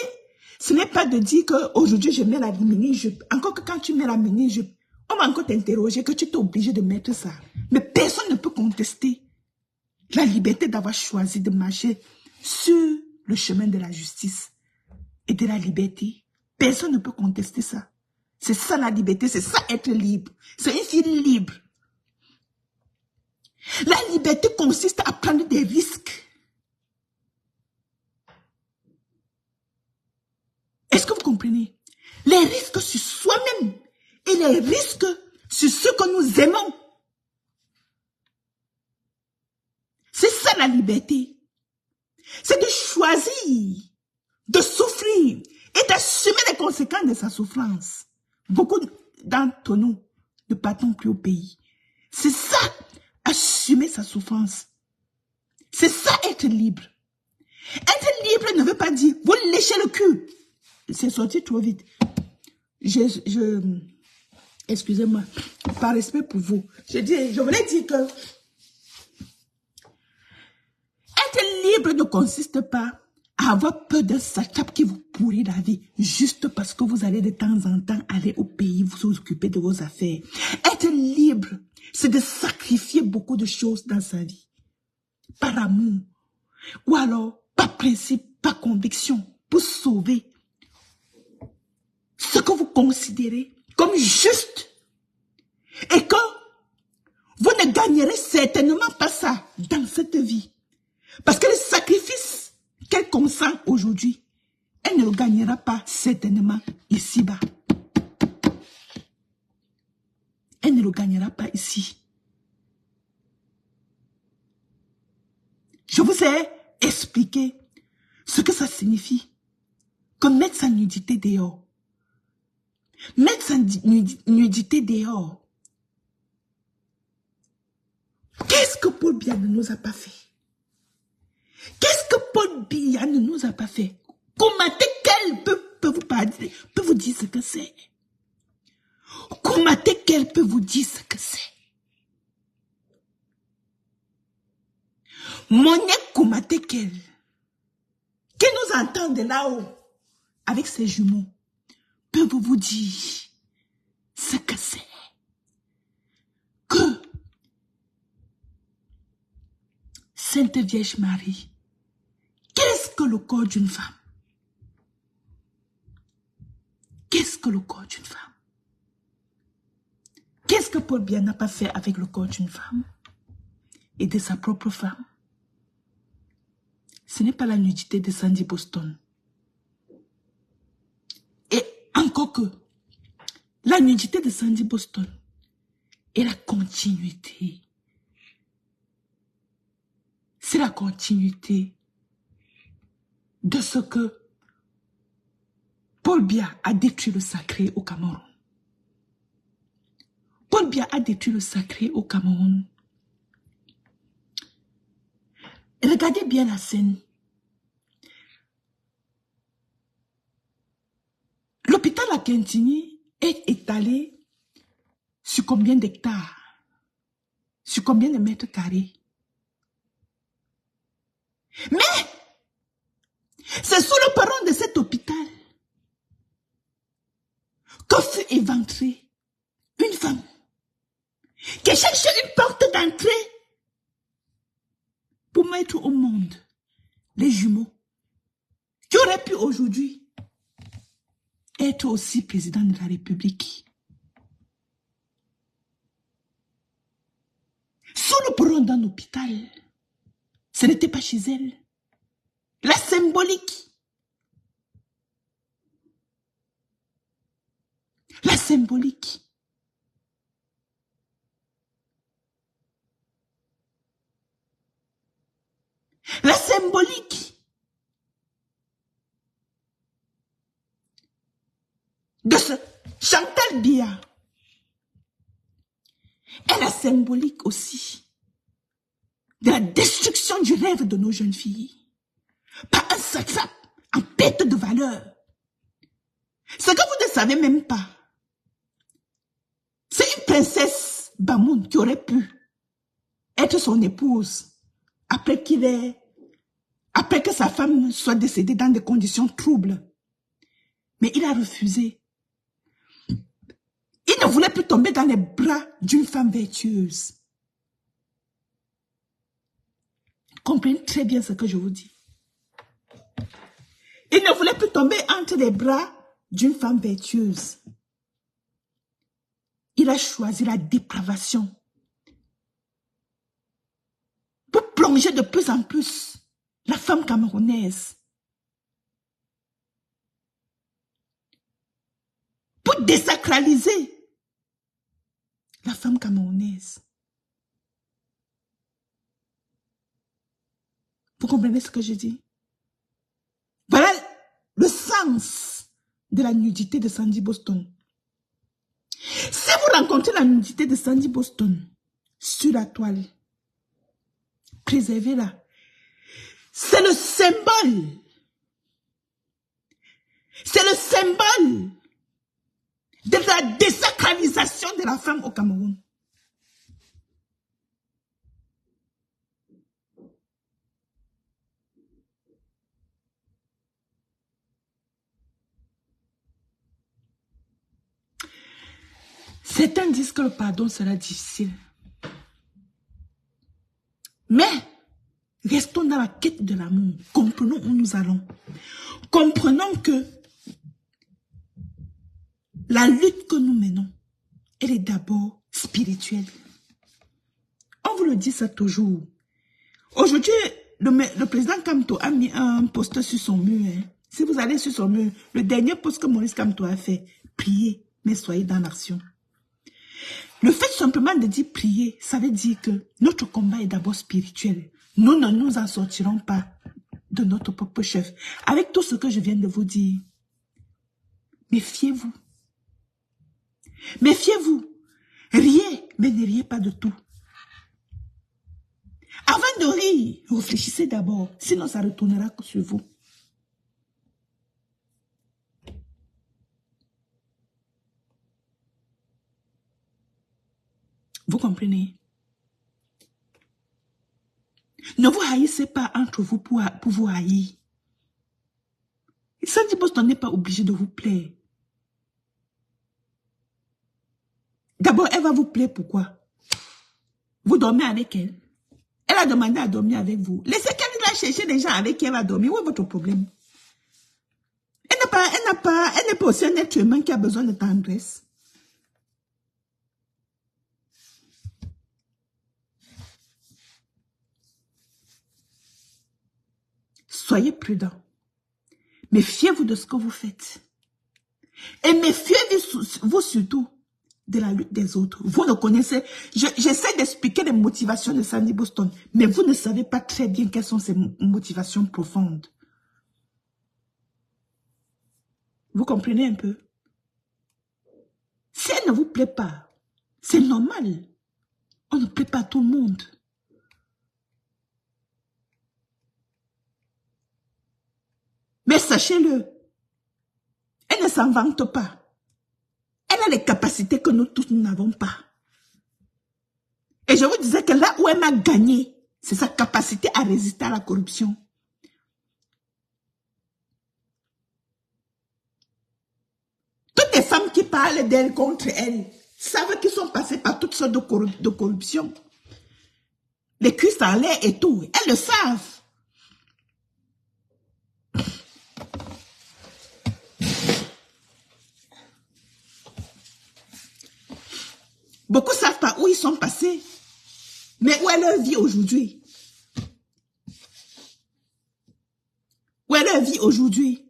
ce n'est pas de dire qu'aujourd'hui je mets la mini-jupe. Encore que quand tu mets la mini-jupe, on va encore t'interroger que tu t'es obligé de mettre ça. Mais personne ne peut contester. La liberté d'avoir choisi de marcher sur le chemin de la justice et de la liberté. Personne ne peut contester ça. C'est ça la liberté, c'est ça être libre. C'est une fille libre. La liberté consiste à prendre des risques. Est-ce que vous comprenez? Les risques sur soi-même et les risques sur ceux que nous aimons. C'est ça la liberté. C'est de choisir, de souffrir et d'assumer les conséquences de sa souffrance. Beaucoup d'entre nous ne partons plus au pays. C'est ça, assumer sa souffrance. C'est ça être libre. Être libre ne veut pas dire, vous léchez le cul. C'est sorti trop vite. Excusez-moi, par respect pour vous. Je voulais dire que être libre ne consiste pas à avoir peur d'un satrape qui vous pourrit la vie juste parce que vous allez de temps en temps aller au pays vous occuper de vos affaires. Être libre, c'est de sacrifier beaucoup de choses dans sa vie. Par amour, ou alors par principe, par conviction, pour sauver ce que vous considérez comme juste. Et que vous ne gagnerez certainement pas ça dans cette vie. Parce que le sacrifice qu'elle consent aujourd'hui, elle ne le gagnera pas certainement ici-bas. Elle ne le gagnera pas ici. Je vous ai expliqué ce que ça signifie que mettre sa nudité dehors. Mettre sa nudité dehors. Qu'est-ce que Paul Biya ne nous a pas fait? Qu'est-ce que Paul Biya ne nous a pas fait? Koumaté Kell peut vous parler, peut vous dire ce que c'est. Koumaté Kell peut vous dire ce que c'est. Monique Koumaté Kell, qui nous entend de là-haut, avec ses jumeaux, peut vous dire ce que c'est. Que Sainte Vierge Marie, qu'est-ce que le corps d'une femme? Qu'est-ce que le corps d'une femme? Qu'est-ce que Paul Biya n'a pas fait avec le corps d'une femme et de sa propre femme? Ce n'est pas la nudité de Sandy Boston. Et encore que, la nudité de Sandy Boston est la continuité. C'est la continuité de ce que Paul Biya a détruit le sacré au Cameroun. Paul Biya a détruit le sacré au Cameroun. Regardez bien la scène. L'hôpital à Quintigny est étalé sur combien d'hectares? Sur combien de mètres carrés? Mais, c'est sous le perron de cet hôpital que fut éventrée une femme qui cherchait une porte d'entrée pour mettre au monde les jumeaux qui auraient pu aujourd'hui être aussi président de la République. Sous le perron d'un hôpital, ce n'était pas chez elle. La symbolique. La symbolique. La symbolique de ce Chantal Biya est la symbolique aussi de la destruction du rêve de nos jeunes filles par un satrape en perte de valeur. Ce que vous ne savez même pas, c'est une princesse Bamoun qui aurait pu être son épouse après que sa femme soit décédée dans des conditions troubles. Mais il a refusé. Il ne voulait plus tomber dans les bras d'une femme vertueuse. Comprenez très bien ce que je vous dis. Il ne voulait plus tomber entre les bras d'une femme vertueuse. Il a choisi la dépravation pour plonger de plus en plus la femme camerounaise. Pour désacraliser la femme camerounaise. Vous comprenez ce que je dis? Voilà le sens de la nudité de Sandy Boston. Si vous rencontrez la nudité de Sandy Boston sur la toile, préservez-la. C'est le symbole. C'est le symbole de la désacralisation de la femme au Cameroun. Certains disent que le pardon sera difficile. Mais, restons dans la quête de l'amour. Comprenons où nous allons. Comprenons que la lutte que nous menons, elle est d'abord spirituelle. On vous le dit ça toujours. Aujourd'hui, le président Kamto a mis un poster sur son mur. Hein. Si vous allez sur son mur, le dernier post que Maurice Kamto a fait, priez, mais soyez dans l'action. Le fait simplement de dire prier, ça veut dire que notre combat est d'abord spirituel. Nous ne nous en sortirons pas de notre propre chef. Avec tout ce que je viens de vous dire, méfiez-vous. Méfiez-vous. Riez, mais ne riez pas de tout. Avant de rire, réfléchissez d'abord, sinon ça retournera sur vous. Vous comprenez? Ne vous haïssez pas entre vous pour vous haïr. Sandy Boston n'est pas obligé de vous plaire. D'abord, elle va vous plaire pourquoi? Vous dormez avec elle. Elle a demandé à dormir avec vous. Laissez qu'elle va chercher des gens avec qui elle va dormir. Où est votre problème? Elle n'est pas aussi un être humain qui a besoin de tendresse. Soyez prudents. Méfiez-vous de ce que vous faites. Et méfiez-vous surtout de la lutte des autres. Vous ne connaissez... J'essaie d'expliquer les motivations de Sandy Boston, mais vous ne savez pas très bien quelles sont ses motivations profondes. Vous comprenez un peu? Si elle ne vous plaît pas, c'est normal. On ne plaît pas à tout le monde. Mais sachez-le, elle ne s'en vante pas. Elle a les capacités que nous tous, nous n'avons pas. Et je vous disais que là où elle m'a gagné, c'est sa capacité à résister à la corruption. Toutes les femmes qui parlent d'elle contre elle savent qu'ils sont passés par toutes sortes de corruption. Les cuisses en l'air et tout, elles le savent. Beaucoup ne savent pas où ils sont passés, mais où est leur vie aujourd'hui? Où est leur vie aujourd'hui?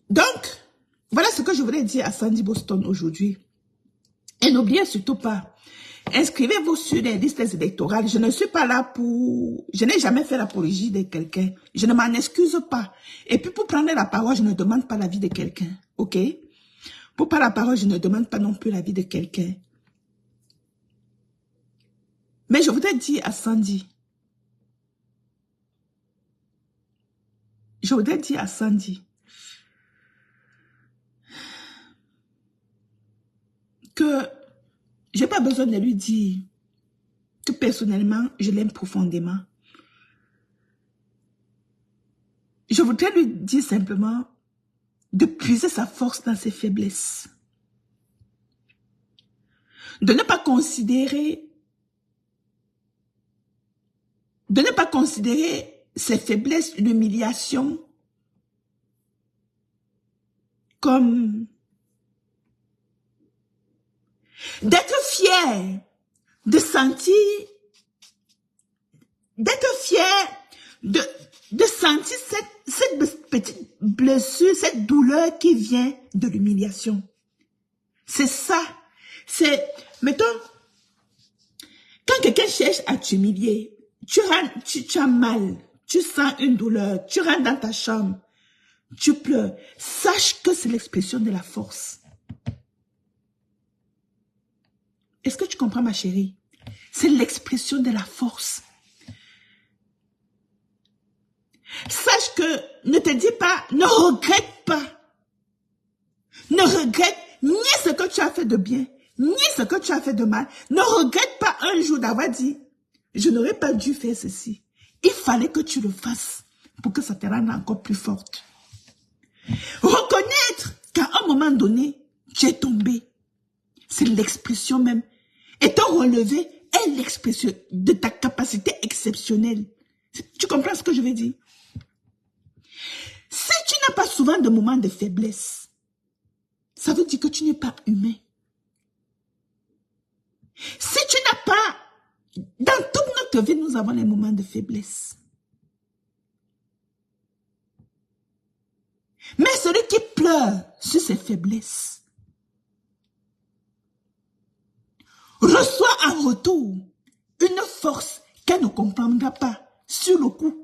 Donc, voilà ce que je voulais dire à Sandy Boston aujourd'hui. Et n'oubliez surtout pas, inscrivez-vous sur les listes électorales. Je ne suis pas là pour... Je n'ai jamais fait l'apologie de quelqu'un. Je ne m'en excuse pas. Et puis pour prendre la parole, je ne demande pas l'avis de quelqu'un. Ok? Pour prendre la parole, je ne demande pas non plus l'avis de quelqu'un. Mais je voudrais dire à Sandy. Que je n'ai pas besoin de lui dire que personnellement, je l'aime profondément. je voudrais lui dire simplement de puiser sa force dans ses faiblesses. De ne pas considérer ses faiblesses, l'humiliation, comme d'être fier, de sentir, de sentir cette petite blessure, cette douleur qui vient de l'humiliation. C'est ça. C'est, mettons, quand quelqu'un cherche à t'humilier, tu as mal, tu sens une douleur, tu rentres dans ta chambre, tu pleures. Sache que c'est l'expression de la force. Est-ce que tu comprends, ma chérie? C'est l'expression de la force. Sache que ne te dis pas, ne regrette pas. Ne regrette ni ce que tu as fait de bien, ni ce que tu as fait de mal. Ne regrette pas un jour d'avoir dit, je n'aurais pas dû faire ceci. Il fallait que tu le fasses pour que ça te rende encore plus forte. Reconnaître qu'à un moment donné, tu es tombé. C'est l'expression même. Et te relever est l'expression de ta capacité exceptionnelle. Tu comprends ce que je veux dire? Si tu n'as pas souvent de moments de faiblesse, ça veut dire que tu n'es pas humain. Si tu n'as pas, dans toute notre vie, nous avons les moments de faiblesse. Mais celui qui pleure sur ses faiblesses reçoit en retour une force qu'elle ne comprendra pas sur le coup.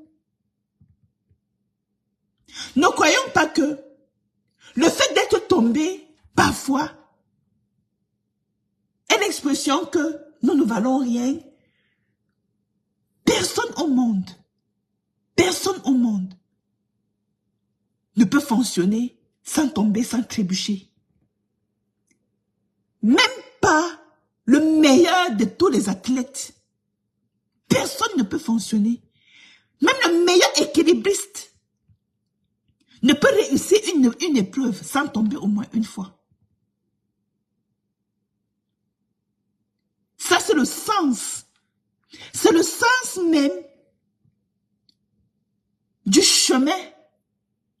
Ne croyons pas que le fait d'être tombé, parfois, est l'expression que nous ne valons rien. Personne au monde ne peut fonctionner sans tomber, sans trébucher. Même pas le meilleur de tous les athlètes. Personne ne peut fonctionner. Même le meilleur équilibriste ne peut réussir une épreuve sans tomber au moins une fois. Ça, c'est le sens. C'est le sens même du chemin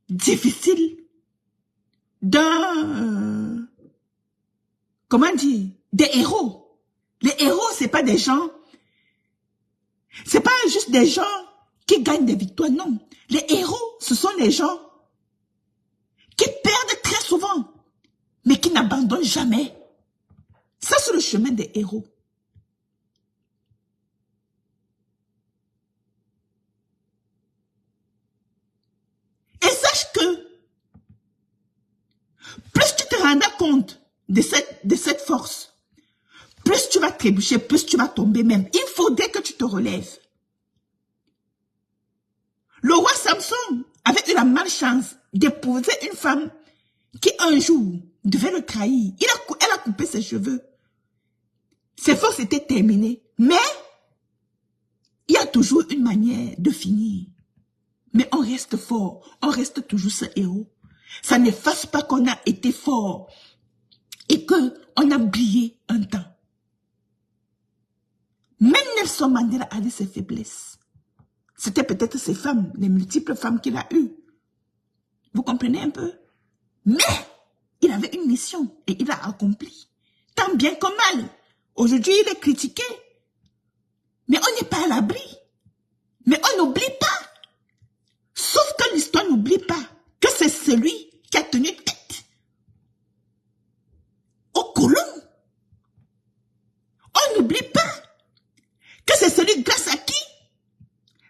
difficile d'un, comment dire, des héros. Les héros, c'est pas des gens, c'est pas juste des gens qui gagnent des victoires, non. Les héros, ce sont les gens qui perdent très souvent, mais qui n'abandonnent jamais. Ça, c'est le chemin des héros. Et sache que plus tu te rendras compte de cette force, plus tu vas trébucher, plus tu vas tomber même. Il faudrait que tu te relèves. Le roi Samson avait eu la malchance d'épouser une femme qui un jour devait le trahir. Elle a coupé ses cheveux. Ses forces étaient terminées. Mais il y a toujours une manière de finir. Mais on reste fort. On reste toujours ce héros. Ça n'efface pas qu'on a été fort et qu'on a brillé un temps. Même Nelson Mandela avait ses faiblesses. C'était peut-être ses femmes, les multiples femmes qu'il a eues. Vous comprenez un peu? Mais il avait une mission et il l'a accomplie. Tant bien que mal. Aujourd'hui, il est critiqué. Mais on n'est pas à l'abri. Mais on n'oublie pas. Sauf que l'histoire n'oublie pas que c'est celui qui a tenu tête aux colons. On n'oublie pas que c'est celui grâce à qui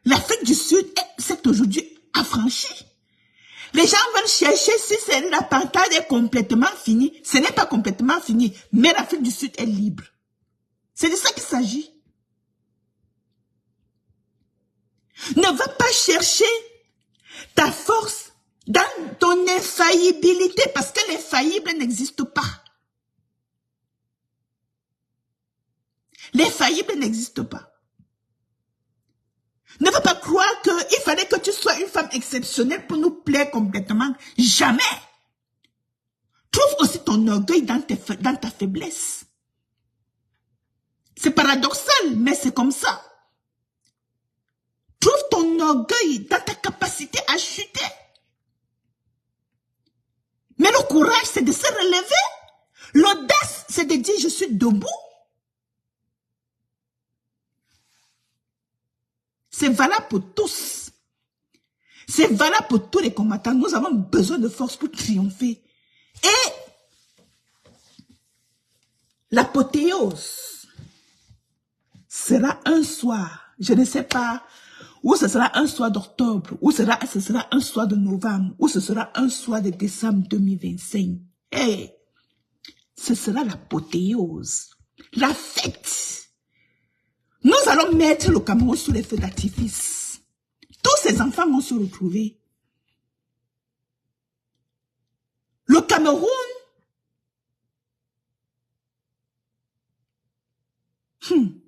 l'Afrique du Sud s'est aujourd'hui affranchie. Les gens veulent chercher si l'apartheid est complètement fini. Ce n'est pas complètement fini, mais l'Afrique du Sud est libre. C'est de ça qu'il s'agit. Ne va pas chercher ta force dans ton infaillibilité parce que l'infaillible n'existe pas. L'infaillible n'existe pas. Ne veux pas croire qu'il fallait que tu sois une femme exceptionnelle pour nous plaire complètement. Jamais. Trouve aussi ton orgueil dans ta faiblesse. C'est paradoxal, mais c'est comme ça. Trouve ton orgueil dans ta capacité à chuter. Mais le courage, c'est de se relever. L'audace, c'est de dire je suis debout. C'est valable pour tous. C'est valable pour tous les combattants. Nous avons besoin de force pour triompher. Et l'apothéose sera un soir, je ne sais pas, ou ce sera un soir d'octobre, ou ce sera un soir de novembre, ou ce sera un soir de décembre 2025. Hey, ce sera l'apothéose, la fête. Nous allons mettre le Cameroun sous les feux d'artifice. Tous ces enfants vont se retrouver. Le Cameroun, il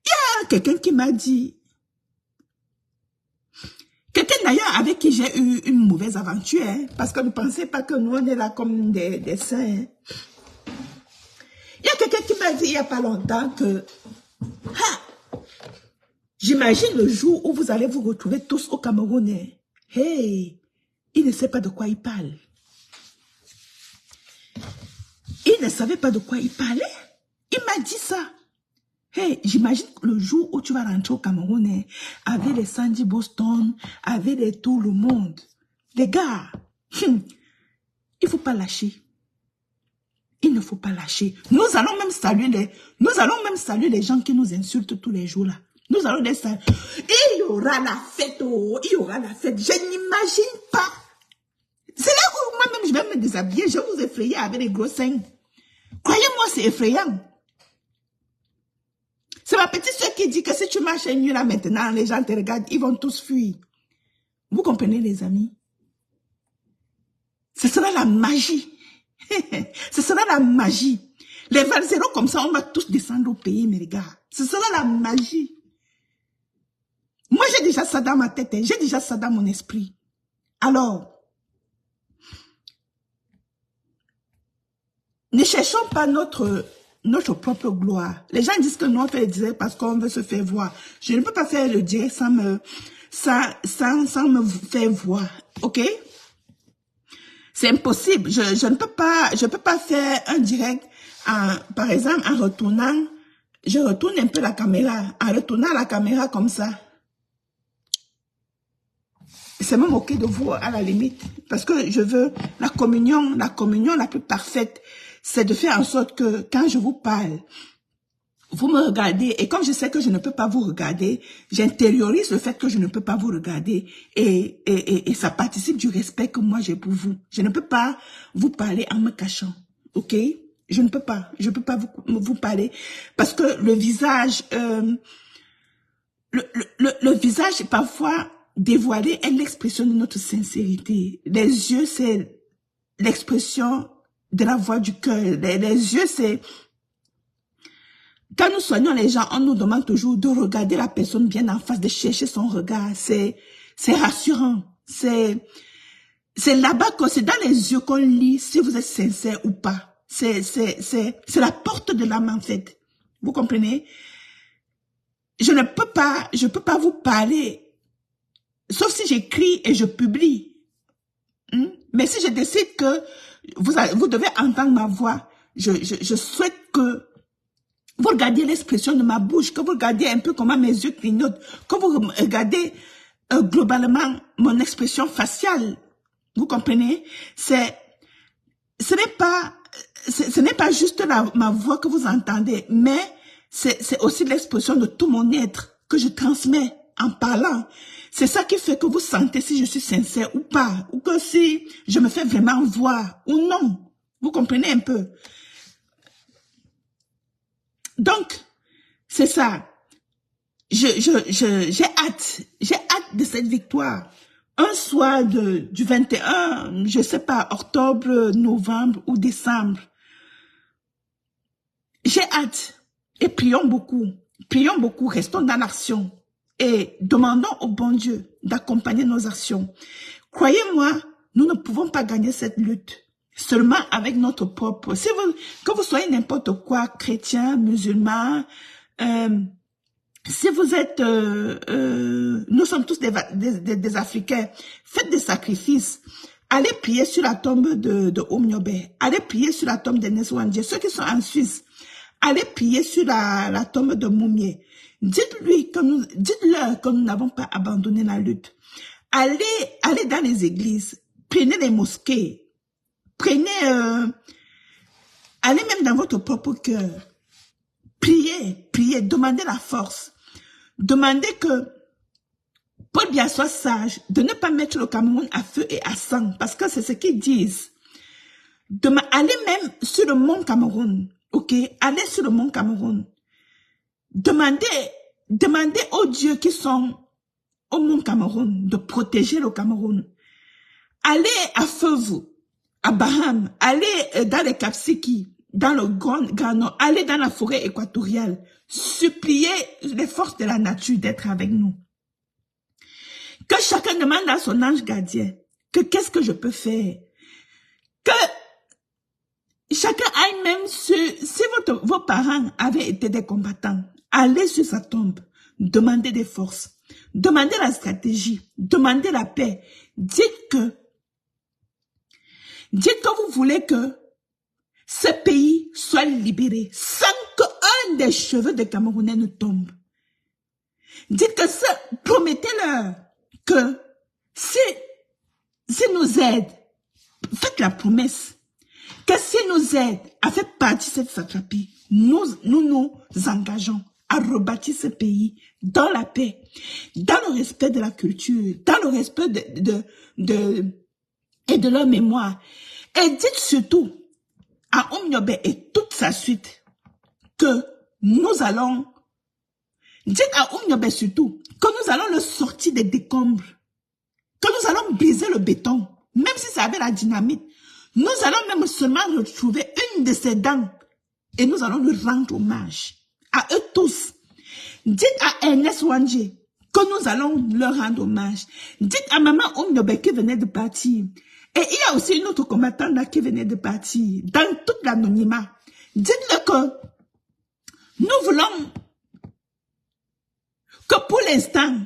y a quelqu'un qui m'a dit, quelqu'un d'ailleurs avec qui j'ai eu une mauvaise aventure, hein, parce que ne pensez pas que nous on est là comme des saints. Hein. Il y a quelqu'un qui m'a dit il n'y a pas longtemps que j'imagine le jour où vous allez vous retrouver tous au Cameroun. Hein. Hey, il ne sait pas de quoi il parle. Il ne savait pas de quoi il parlait. Il m'a dit ça. Hey, j'imagine le jour où tu vas rentrer au Cameroun, hein, avec les Sandy Boston, avec tout le monde. Les gars, il ne faut pas lâcher. Il ne faut pas lâcher. Nous allons même saluer les gens qui nous insultent tous les jours là. Nous allons les saluer. Il y aura la fête, oh, il y aura la fête. Je n'imagine pas. C'est là où moi-même je vais me déshabiller, je vais vous effrayer avec les gros seins. Croyez-moi, c'est effrayant. C'est ma petite soeur qui dit que si tu marches nu là maintenant, les gens te regardent, ils vont tous fuir. Vous comprenez les amis? Ce sera la magie. Ce sera la magie. Les valseros comme ça, on va tous descendre au pays, mes gars. Ce sera la magie. Moi, j'ai déjà ça dans ma tête, hein. J'ai déjà ça dans mon esprit. Alors, ne cherchons pas notre propre gloire. Les gens disent que nous on fait le direct parce qu'on veut se faire voir. Je ne peux pas faire le direct sans me faire voir. Ok? C'est impossible. Je ne peux pas faire un direct par exemple, en retournant, je retourne un peu la caméra. En retournant la caméra comme ça. C'est même ok de vous à la limite. Parce que je veux la communion la plus parfaite. C'est de faire en sorte que quand je vous parle, vous me regardez. Et comme je sais que je ne peux pas vous regarder, j'intériorise le fait que je ne peux pas vous regarder. Et ça participe du respect que moi j'ai pour vous. Je ne peux pas vous parler en me cachant. Ok? Je ne peux pas. Je ne peux pas vous parler. Parce que le visage, le visage est parfois dévoilé est l'expression de notre sincérité. Les yeux, c'est l'expression de la voix du cœur. Les yeux, c'est... Quand nous soignons les gens, on nous demande toujours de regarder la personne bien en face, de chercher son regard. C'est rassurant. C'est là-bas, c'est dans les yeux qu'on lit si vous êtes sincère ou pas. C'est la porte de l'âme, en fait. Vous comprenez? Je peux pas vous parler, sauf si j'écris et je publie. Mais si je décide que vous devez entendre ma voix, je souhaite que vous regardiez l'expression de ma bouche, que vous regardiez un peu comment mes yeux clignotent, que vous regardez globalement mon expression faciale. Vous comprenez? Ce n'est pas juste ma voix que vous entendez, mais c'est aussi l'expression de tout mon être que je transmets en parlant. C'est ça qui fait que vous sentez si je suis sincère ou pas, ou que si je me fais vraiment voir ou non. Vous comprenez un peu? Donc, c'est ça. J'ai hâte de cette victoire. Un soir du 21, je sais pas, octobre, novembre ou décembre. J'ai hâte. Et prions beaucoup, restons dans l'action. et demandons au bon Dieu d'accompagner nos actions. Croyez-moi, nous ne pouvons pas gagner cette lutte seulement avec notre propre. Que vous soyez n'importe quoi, chrétien, musulman, si vous êtes, nous sommes tous des Africains, faites des sacrifices. Allez prier sur la tombe de Omniobe. Allez prier sur la tombe de Neswandje. Ceux qui sont en Suisse, allez prier sur la tombe de Moumié. Dites-leur que nous n'avons pas abandonné la lutte. Allez dans les églises. Prenez les mosquées. Allez même dans votre propre cœur. Priez, demandez la force. Demandez que Paul Biya soit sage de ne pas mettre le Cameroun à feu et à sang, parce que c'est ce qu'ils disent. Allez même sur le mont Cameroun, ok? Allez sur le mont Cameroun. Demandez aux dieux qui sont au mont Cameroun de protéger le Cameroun. Allez à Feuvu, à Baham, allez dans les Kapsiki, dans le Grand Nord, allez dans la forêt équatoriale, suppliez les forces de la nature d'être avec nous. Que chacun demande à son ange gardien que qu'est-ce que je peux faire. Que chacun aille même si vos parents avaient été des combattants, allez sur sa tombe, demandez des forces, demandez la stratégie, demandez la paix. Dites que vous voulez que ce pays soit libéré sans qu'un des cheveux des Camerounais ne tombe. Dites que promettez-leur que si nous aident, faites la promesse que si nous aident à faire partie de cette satrapie, nous engageons à rebâtir ce pays dans la paix, dans le respect de la culture, dans le respect et de leur mémoire. Et dites surtout à Omniobe et toute sa suite que nous allons, dites à Omniobe surtout que nous allons le sortir des décombres, que nous allons briser le béton, même si c'est avec la dynamite. Nous allons même seulement retrouver une de ses dents et nous allons lui rendre hommage. À eux tous. Dites à Ernest Wandje que nous allons leur rendre hommage. Dites à maman Omniobe qui venait de partir. Et il y a aussi une autre combattante là qui venait de partir. Dans tout l'anonymat. Dites-le que nous voulons que pour l'instant,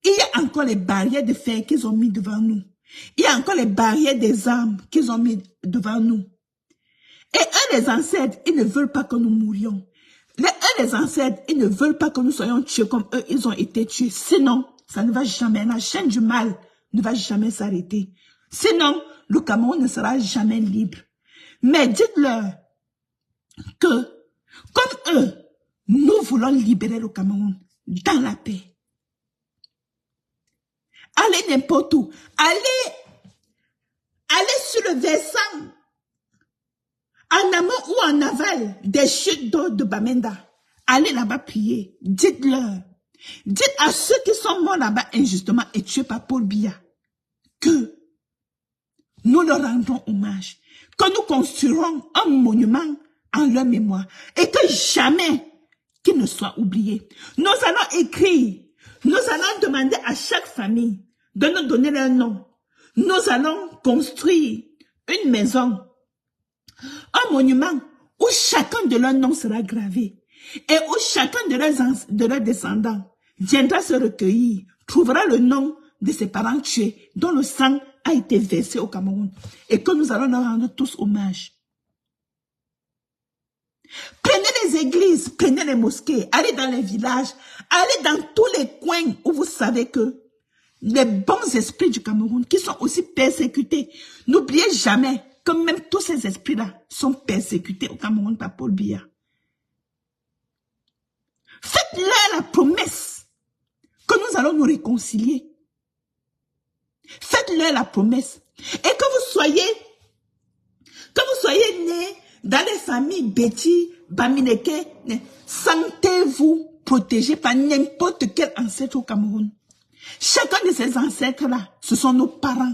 il y a encore les barrières de fer qu'ils ont mis devant nous. Il y a encore les barrières des armes qu'ils ont mis devant nous. Et eux, les ancêtres, ils ne veulent pas que nous mourions. Les ancêtres, ils ne veulent pas que nous soyons tués comme eux, ils ont été tués. Sinon, ça ne va jamais, la chaîne du mal ne va jamais s'arrêter. Sinon, le Cameroun ne sera jamais libre. Mais dites-leur que, comme eux, nous voulons libérer le Cameroun dans la paix. Allez n'importe où. Allez sur le versant, en amont ou en aval des chutes d'eau de Bamenda. Allez là-bas prier. Dites-leur. Dites à ceux qui sont morts là-bas injustement et tués par Paul Biya que nous leur rendrons hommage, que nous construirons un monument en leur mémoire et que jamais qu'ils ne soient oubliés. Nous allons écrire, nous allons demander à chaque famille de nous donner leur nom. Nous allons construire une maison, un monument où chacun de leurs noms sera gravé et où chacun de leurs descendants viendra se recueillir, trouvera le nom de ses parents tués dont le sang a été versé au Cameroun et que nous allons leur rendre tous hommage. Prenez les églises, prenez les mosquées, allez dans les villages, allez dans tous les coins où vous savez que les bons esprits du Cameroun qui sont aussi persécutés, n'oubliez jamais que même tous ces esprits-là sont persécutés au Cameroun par Paul Biya. Faites-leur la promesse que nous allons nous réconcilier. Faites-leur la promesse. Et que vous soyez nés dans les familles Betty, Bamineke, sentez-vous protégés par n'importe quel ancêtre au Cameroun. Chacun de ces ancêtres-là, ce sont nos parents.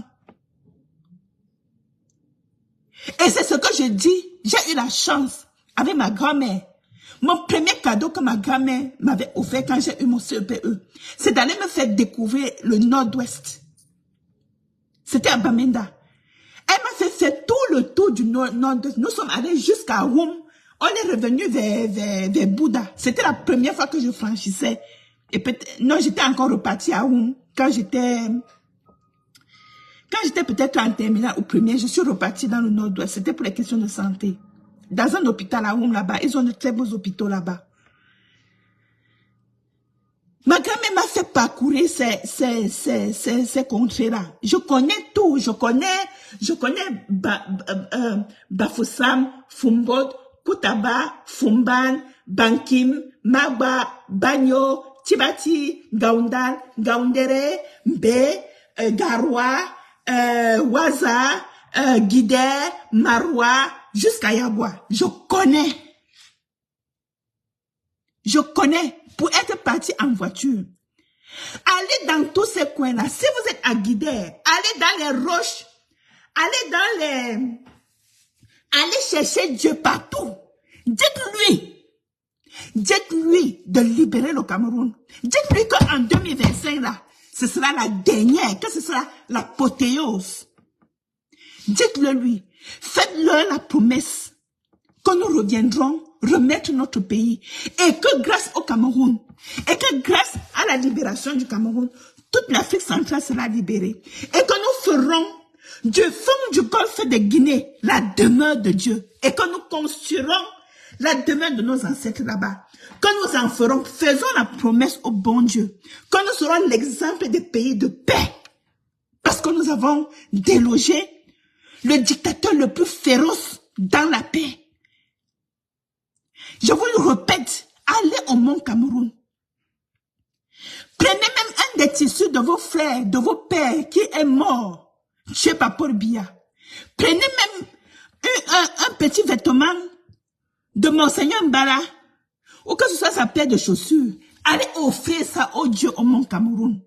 Et c'est ce que je dis, j'ai eu la chance, avec ma grand-mère, Mon premier cadeau que ma grand-mère m'avait offert quand j'ai eu mon CEPE, c'est d'aller me faire découvrir le nord-ouest. C'était à Bamenda. Elle m'a fait faire tout le tour du nord-ouest. Nous sommes allés jusqu'à Roum. On est revenu vers Bouddha. C'était la première fois que je franchissais. Et non, j'étais encore reparti à Roum. Quand j'étais peut-être en terminale ou première, je suis reparti dans le nord-ouest. C'était pour les questions de santé. Dans un hôpital à Roum là-bas. Ils ont de très beaux hôpitaux là-bas. Ma grand-mère m'a fait parcourir ces contrées-là. Je connais tout. Je connais Bafoussam, Fumbot, Koutaba, Fumban, Bankim, Magba, Bagno, Tibati, Gaoundal, Gaoundere, Mbe, Garoua, Waza, Guider, Maroua, jusqu'à Yagua. Je connais. Pour être parti en voiture. Allez dans tous ces coins-là. Si vous êtes à Guider, allez dans les roches. Allez chercher Dieu partout. Dites-lui de libérer le Cameroun. Dites-lui qu'en 2025, là, ce sera la dernière, que ce sera l'apothéose. Dites-le lui. Faites-le la promesse que nous reviendrons remettre notre pays et que grâce au Cameroun et que grâce à la libération du Cameroun, toute l'Afrique centrale sera libérée et que nous ferons du fond du golfe de Guinée la demeure de Dieu et que nous construirons la demeure de nos ancêtres là-bas, que nous en ferons, faisons la promesse au bon Dieu, que nous serons l'exemple des pays de paix parce que nous avons délogé le dictateur le plus féroce dans la paix. Je vous le répète, allez au Mont Cameroun. Prenez même un des tissus de vos frères, de vos pères qui est mort, tué par Paul Biya. Prenez même un petit vêtement de Monseigneur Mbala, ou que ce soit sa paire de chaussures. Allez offrir ça au Dieu au Mont Cameroun.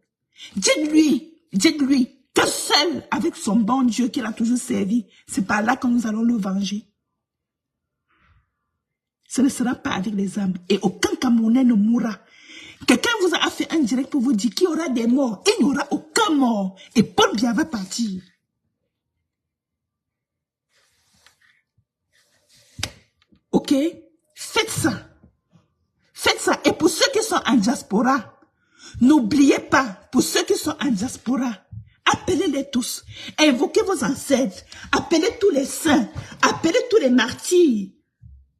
Dites-lui que seul avec son bon Dieu qu'il a toujours servi, c'est par là que nous allons le venger. Ce ne sera pas avec les âmes. Et aucun Camerounais ne mourra. Quelqu'un vous a fait un direct pour vous dire qu'il y aura des morts. Il n'y aura aucun mort. Et Paul Biya va partir. Ok? Faites ça. Faites ça. Et pour ceux qui sont en diaspora, n'oubliez pas, pour ceux qui sont en diaspora, appelez-les tous. Invoquez vos ancêtres. Appelez tous les saints. Appelez tous les martyrs.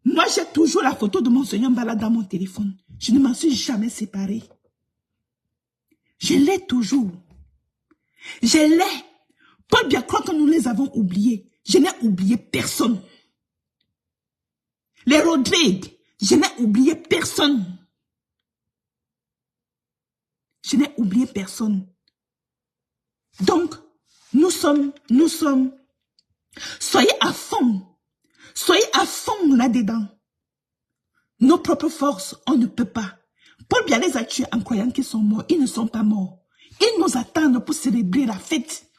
Moi, j'ai toujours la photo de Monseigneur Mbala dans mon téléphone. Je ne m'en suis jamais séparée. Je l'ai toujours. Je l'ai. Paul Biya croit que nous les avons oubliés. Je n'ai oublié personne. Les Rodrigue, je n'ai oublié personne. Je n'ai oublié personne. Donc, nous sommes, soyez à fond. Soyez à fond là-dedans. Nos propres forces, on ne peut pas. Paul Biya les a tués en croyant qu'ils sont morts. Ils ne sont pas morts. Ils nous attendent pour célébrer la fête.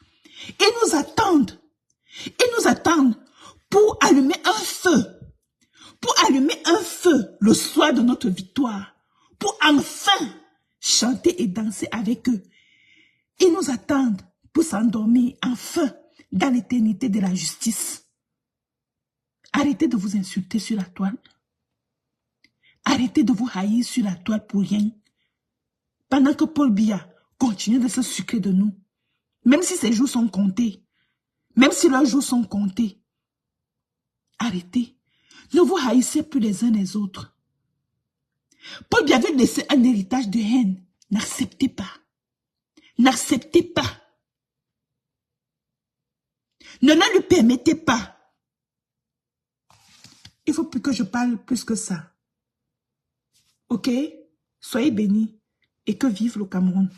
Ils nous attendent. Ils nous attendent pour allumer un feu. Pour allumer un feu le soir de notre victoire. Pour enfin chanter et danser avec eux. Ils nous attendent pour s'endormir enfin dans l'éternité de la justice. Arrêtez de vous insulter sur la toile. Arrêtez de vous haïr sur la toile pour rien. Pendant que Paul Biya continue de se sucrer de nous. Même si ses jours sont comptés. Même si leurs jours sont comptés. Arrêtez. Ne vous haïssez plus les uns les autres. Paul Biya avait laissé un héritage de haine. N'acceptez pas. N'acceptez pas. Ne le lui permettez pas. Il ne faut plus que je parle plus que ça. Ok? Soyez bénis et que vive le Cameroun.